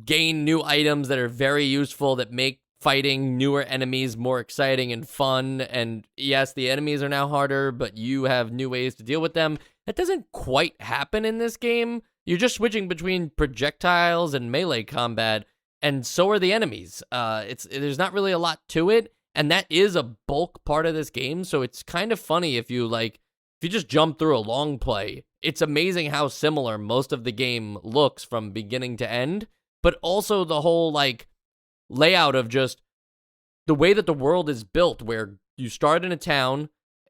gain new items that are very useful that make fighting newer enemies more exciting and fun. And yes, the enemies are now harder, but you have new ways to deal with them. That doesn't quite happen in this game. You're just switching between projectiles and melee combat, and so are the enemies. There's not really a lot to it, and that is a bulk part of this game. So it's kind of funny if you just jump through a long play. It's amazing how similar most of the game looks from beginning to end, but also the whole layout of just the way that the world is built, where you start in a town,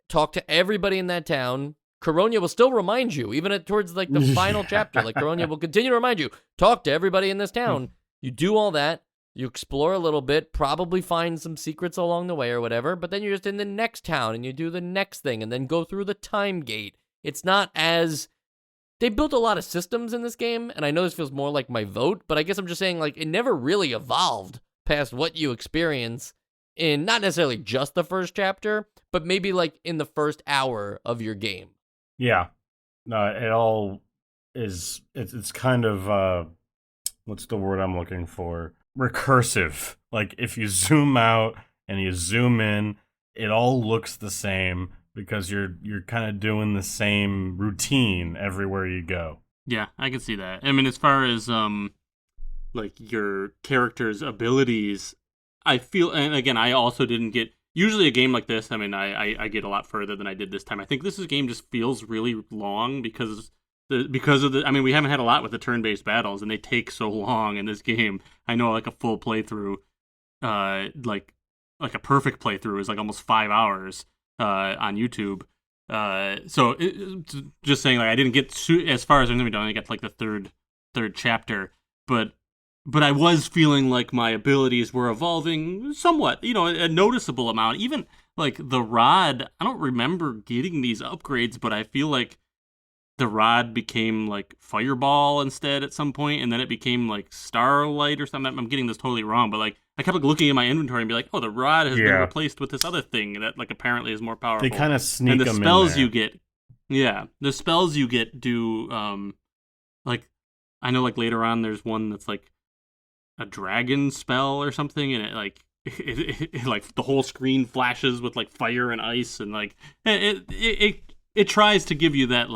talk to everybody in that town. Coronia will still remind you, even towards the final chapter. Coronia will continue to remind you, talk to everybody in this town. You do all that, you explore a little bit, probably find some secrets along the way or whatever, but then you're just in the next town and you do the next thing and then go through the time gate. It's not as... They built a lot of systems in this game, and I know this feels more like my vote, but I guess I'm just saying, it never really evolved past what you experience in not necessarily just the first chapter, but maybe in the first hour of your game. Yeah. No, it all is, it's kind of, what's the word I'm looking for? Recursive. If you zoom out and you zoom in, it all looks the same because you're kind of doing the same routine everywhere you go. Yeah, I can see that. I mean, as far as your character's abilities, I feel, and again, I also didn't get, usually a game like this, I mean, I get a lot further than I did this time. I think this game just feels really long because of the, I mean, we haven't had a lot with the turn-based battles, and they take so long in this game. I know a full playthrough, like a perfect playthrough is almost 5 hours on YouTube. So just saying, I didn't get as far as I'm gonna be done. I got the third chapter, but I was feeling like my abilities were evolving somewhat, a noticeable amount. Even the rod, I don't remember getting these upgrades, but I feel like the rod became fireball instead at some point, and then it became starlight or something. I'm getting this totally wrong, but I kept looking at my inventory and be oh, the rod has been replaced with this other thing that apparently is more powerful. They kind of sneak and the them spells in there. you get, the spells you get do I know later on there's one that's a dragon spell or something, and it the whole screen flashes with fire and ice, and it tries to give you that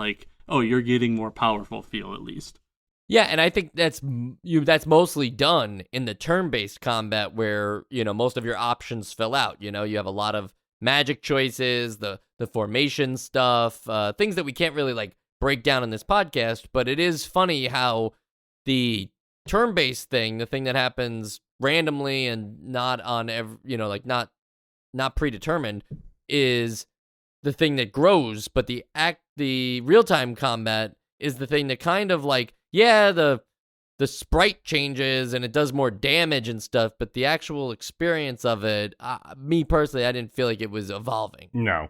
oh, you're getting more powerful feel at least. Yeah, and I think that's mostly done in the turn-based combat where, most of your options fill out. You have a lot of magic choices, the formation stuff, things that we can't really break down in this podcast, but it is funny how the turn-based thing, the thing that happens randomly and not on not predetermined, is the thing that grows, but the real-time combat is the thing that kind of the sprite changes and it does more damage and stuff, but the actual experience of it, me personally, I didn't feel like it was evolving. No.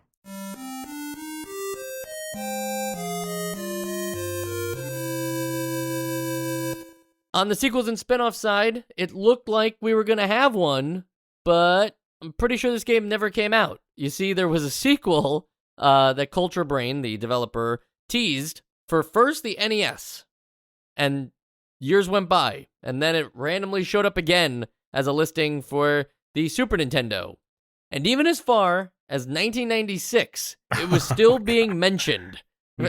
On the sequels and spin-off side, it looked like we were going to have one, but I'm pretty sure this game never came out. You see, there was a sequel that Culture Brain, the developer, teased for first the NES, and years went by, and then it randomly showed up again as a listing for the Super Nintendo. And even as far as 1996, it was still being mentioned.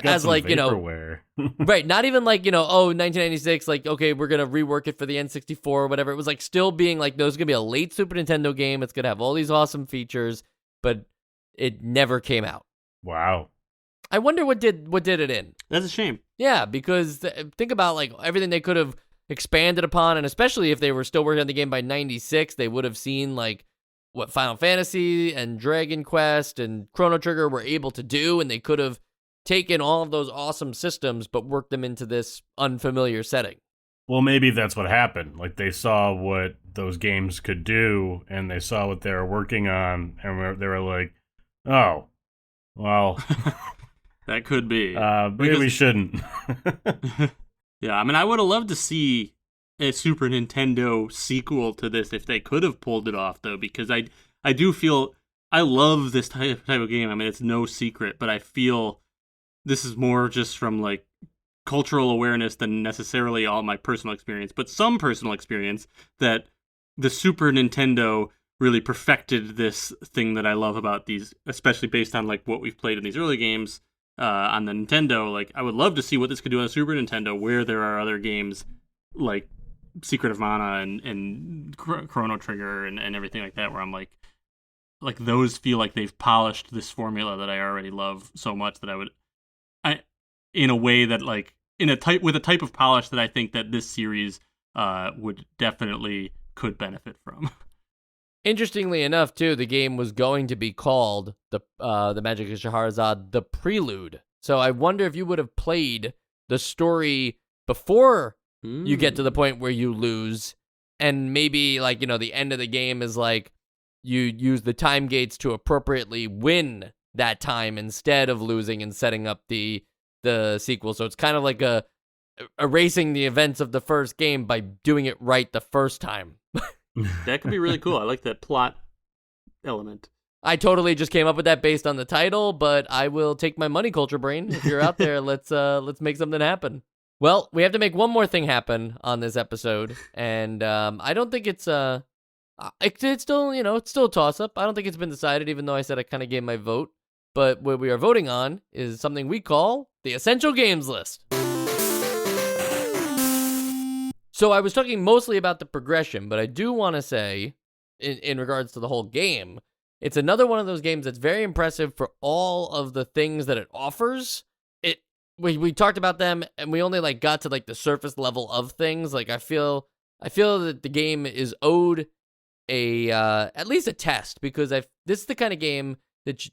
As vaporware. Right, not even 1996, okay, we're gonna rework it for the N64 or whatever. It was still being no, it's gonna be a late Super Nintendo game, it's gonna have all these awesome features, but it never came out. Wow. I wonder what did it in. That's a shame. Yeah, because think about everything they could have expanded upon, and especially if they were still working on the game by 96, they would have seen what Final Fantasy and Dragon Quest and Chrono Trigger were able to do, and they could have taken all of those awesome systems but worked them into this unfamiliar setting. Well, maybe that's what happened. They saw what those games could do, and they saw what they were working on, and they were like, oh, well... That could be. Maybe we shouldn't. Yeah, I mean, I would have loved to see a Super Nintendo sequel to this if they could have pulled it off, though, because I do feel... I love this type of game. I mean, it's no secret, but I feel... This is more just from cultural awareness than necessarily all my personal experience, but some personal experience that the Super Nintendo really perfected this thing that I love about these, especially based on like what we've played in these early games on the Nintendo. Like, I would love to see what this could do on the Super Nintendo, where there are other games like Secret of Mana and Chrono Trigger and everything like that, where I'm like those feel like they've polished this formula that I already love so much that I in a way that like with a type of polish that I think that this series would definitely could benefit from. Interestingly enough, too, the game was going to be called the Magic of Scheherazade, the Prelude. So I wonder if you would have played the story before you get to the point where you lose, and maybe like, you know, the end of the game is like you use the time gates to appropriately win that time instead of losing and setting up the sequel. So it's kind of like erasing the events of the first game by doing it right the first time. That could be really cool. I like that plot element. I totally just came up with that based on the title, but I will take my money, Culture Brain. If you're out there, let's make something happen. Well, we have to make one more thing happen on this episode, and I don't think it's still, you know, it's still a toss-up. I don't think it's been decided, even though I said I kind of gave my vote. But what we are voting on is something we call the Essential Games List. So I was talking mostly about the progression, but I do want to say, in regards to the whole game, it's another one of those games that's very impressive for all of the things that it offers. We talked about them, and we only like got to like the surface level of things. Like I feel that the game is owed at least a test, because this is the kind of game that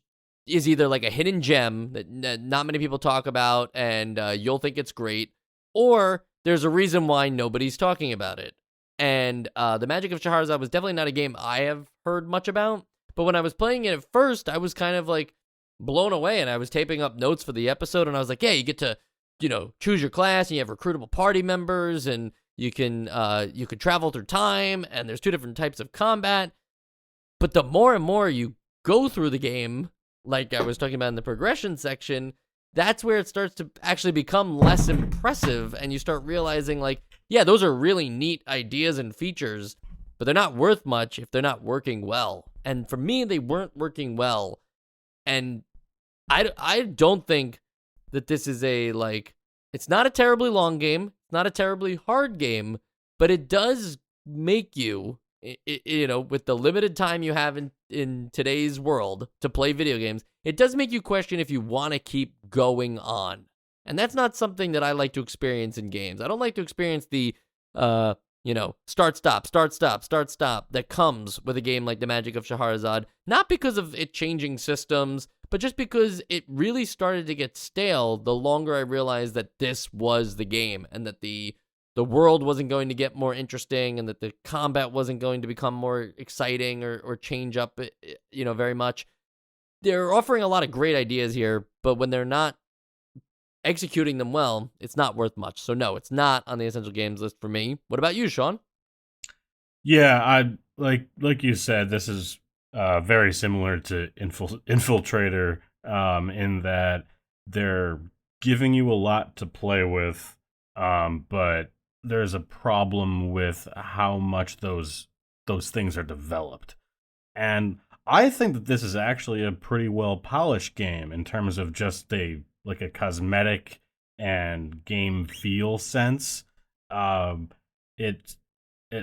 is either like a hidden gem that not many people talk about, and you'll think it's great, or there's a reason why nobody's talking about it. And the Magic of Scheherazade was definitely not a game I have heard much about, but when I was playing it at first, I was kind of like blown away, and I was taping up notes for the episode, and I was like, yeah, you get to, you know, choose your class, and you have recruitable party members, and you can travel through time, and there's 2 different types of combat. But the more and more you go through the game, like I was talking about in the progression section, that's where it starts to actually become less impressive, and you start realizing, like, yeah, those are really neat ideas and features, but they're not worth much if they're not working well. And for me, they weren't working well, and I don't think that this is it's not a terribly long game, it's not a terribly hard game, but it does make you, you know, with the limited time you have in today's world to play video games, it does make you question if you want to keep going on. And that's not something that I like to experience in games. I don't like to experience the, you know, start, stop that comes with a game like the Magic of Scheherazade, not because of it changing systems, but just because it really started to get stale the longer I realized that this was the game, and that the world wasn't going to get more interesting, and that the combat wasn't going to become more exciting or change up, you know, very much. They're offering a lot of great ideas here, but when they're not executing them well, it's not worth much. So no, it's not on the Essential Games list for me. What about you, Sean? Yeah, I like you said, this is very similar to Infiltrator in that they're giving you a lot to play with, but there's a problem with how much those things are developed. And I think that this is actually a pretty well polished game in terms of just a cosmetic and game feel sense. It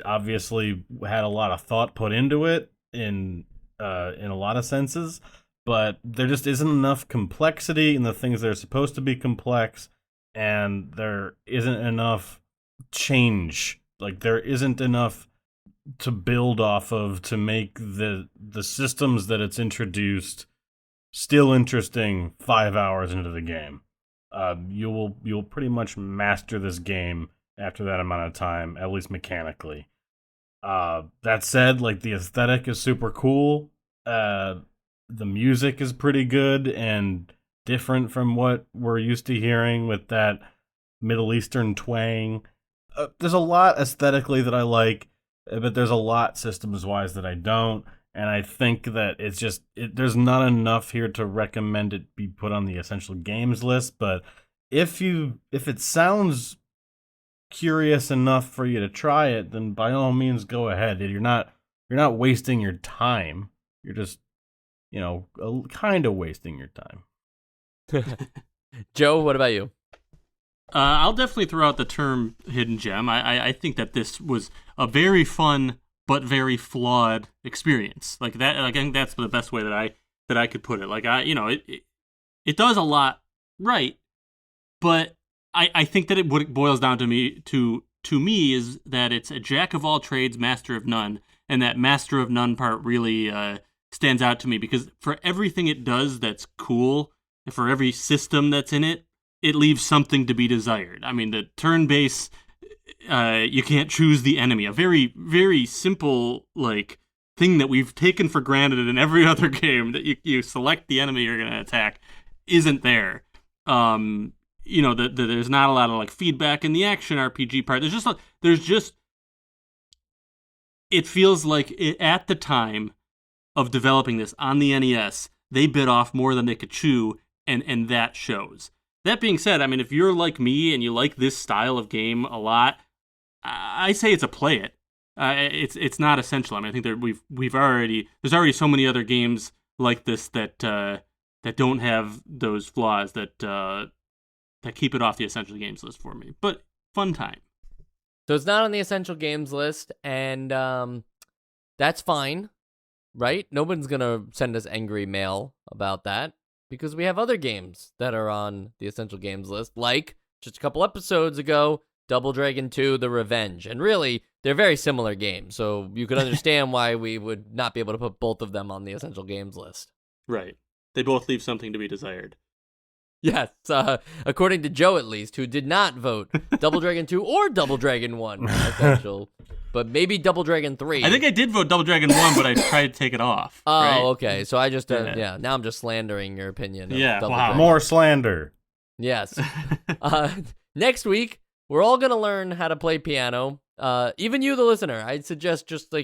obviously had a lot of thought put into it in a lot of senses, but there just isn't enough complexity in the things that are supposed to be complex, and there isn't enough change. Like, there isn't enough to build off of to make the systems that it's introduced still interesting 5 hours into the game. You'll pretty much master this game after that amount of time, at least mechanically. That said, like, the aesthetic is super cool. The music is pretty good and different from what we're used to hearing with that Middle Eastern twang. There's a lot aesthetically that I like, but there's a lot systems-wise that I don't. And I think that there's not enough here to recommend it be put on the Essential Games list, but if it sounds curious enough for you to try it, then by all means go ahead. You're not wasting your time. You're just, kind of wasting your time. Joe, what about you? I'll definitely throw out the term hidden gem. I think that this was a very fun but very flawed experience. Like that, I think that's the best way that I could put it. Like it does a lot right, but I think that what it boils down to me is that it's a jack of all trades, master of none, and that master of none part really stands out to me because for everything it does that's cool, and for every system that's in it, it leaves something to be desired. I mean, the turn-based, you can't choose the enemy, a very, very simple thing that we've taken for granted in every other game, that you select the enemy you're going to attack, isn't there. There's not a lot of feedback in the action RPG part. It feels like at the time of developing this on the NES, they bit off more than they could chew, and that shows. That being said, I mean, if you're like me and you like this style of game a lot, I say it's a play it. It's not essential. I mean, I think that there's already so many other games like this that don't have those flaws that keep it off the essential games list for me. But fun time. So it's not on the essential games list, and that's fine, right? No one's gonna send us angry mail about that because we have other games that are on the essential games list, like just a couple episodes ago, Double Dragon 2: The Revenge. And really, they're very similar games, so you could understand why we would not be able to put both of them on the essential games list. Right. They both leave something to be desired. Yes, according to Joe at least, who did not vote Double Dragon 2 or Double Dragon 1 essential, but maybe Double Dragon 3. I think I did vote Double Dragon 1, but I tried to take it off. Oh, right? Okay. So I just, now I'm just slandering your opinion. Yeah, Double wow. Dragon. More slander. Yes. Next week, we're all going to learn how to play piano. Even you, the listener, I'd suggest just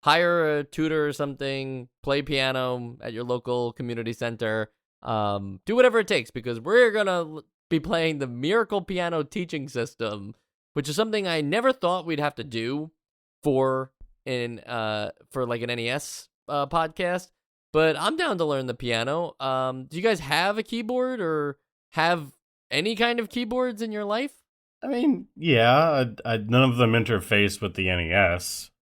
hire a tutor or something, play piano at your local community center. Do whatever it takes, because we're gonna be playing the Miracle Piano Teaching System, which is something I never thought we'd have to do for an NES podcast. But I'm down to learn the piano. Do you guys have a keyboard or have any kind of keyboards in your life? I mean, yeah, none of them interface with the NES.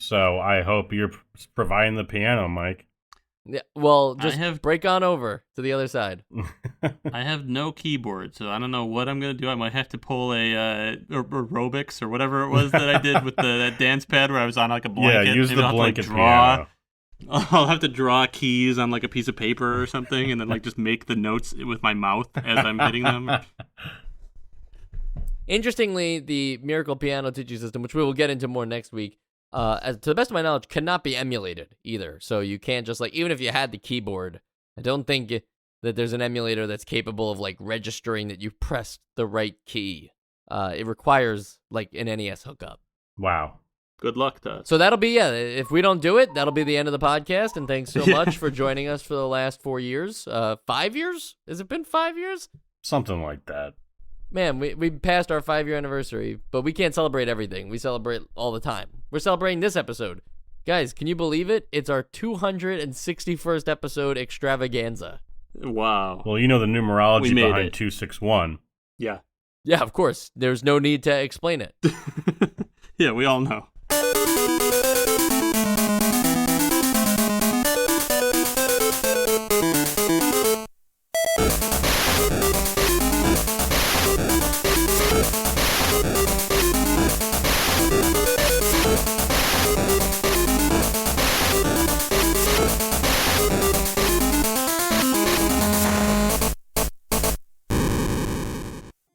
So I hope you're providing the piano, Mike. Yeah, well, just break on over to the other side. I have no keyboard, so I don't know what I'm going to do. I might have to pull a aerobics or whatever it was that I did with that dance pad where I was on a blanket. Yeah, use Maybe the blanket piano. I'll have to draw keys on a piece of paper or something and then just make the notes with my mouth as I'm hitting them. Interestingly, the Miracle Piano Teaching System, which we will get into more next week, to the best of my knowledge, cannot be emulated either. So you can't just even if you had the keyboard, I don't think that there's an emulator that's capable of registering that you pressed the right key. It requires an NES hookup. Wow. Good luck to us. So that'll be, if we don't do it, that'll be the end of the podcast. And thanks so much for joining us for the last 4 years. 5 years? Has it been 5 years? Something like that. Man, we passed our 5-year anniversary, but we can't celebrate everything. We celebrate all the time. We're celebrating this episode. Guys, can you believe it? It's our 261st episode extravaganza. Wow. Well, you know the numerology behind 261. Yeah. Yeah, of course. There's no need to explain it. Yeah, we all know.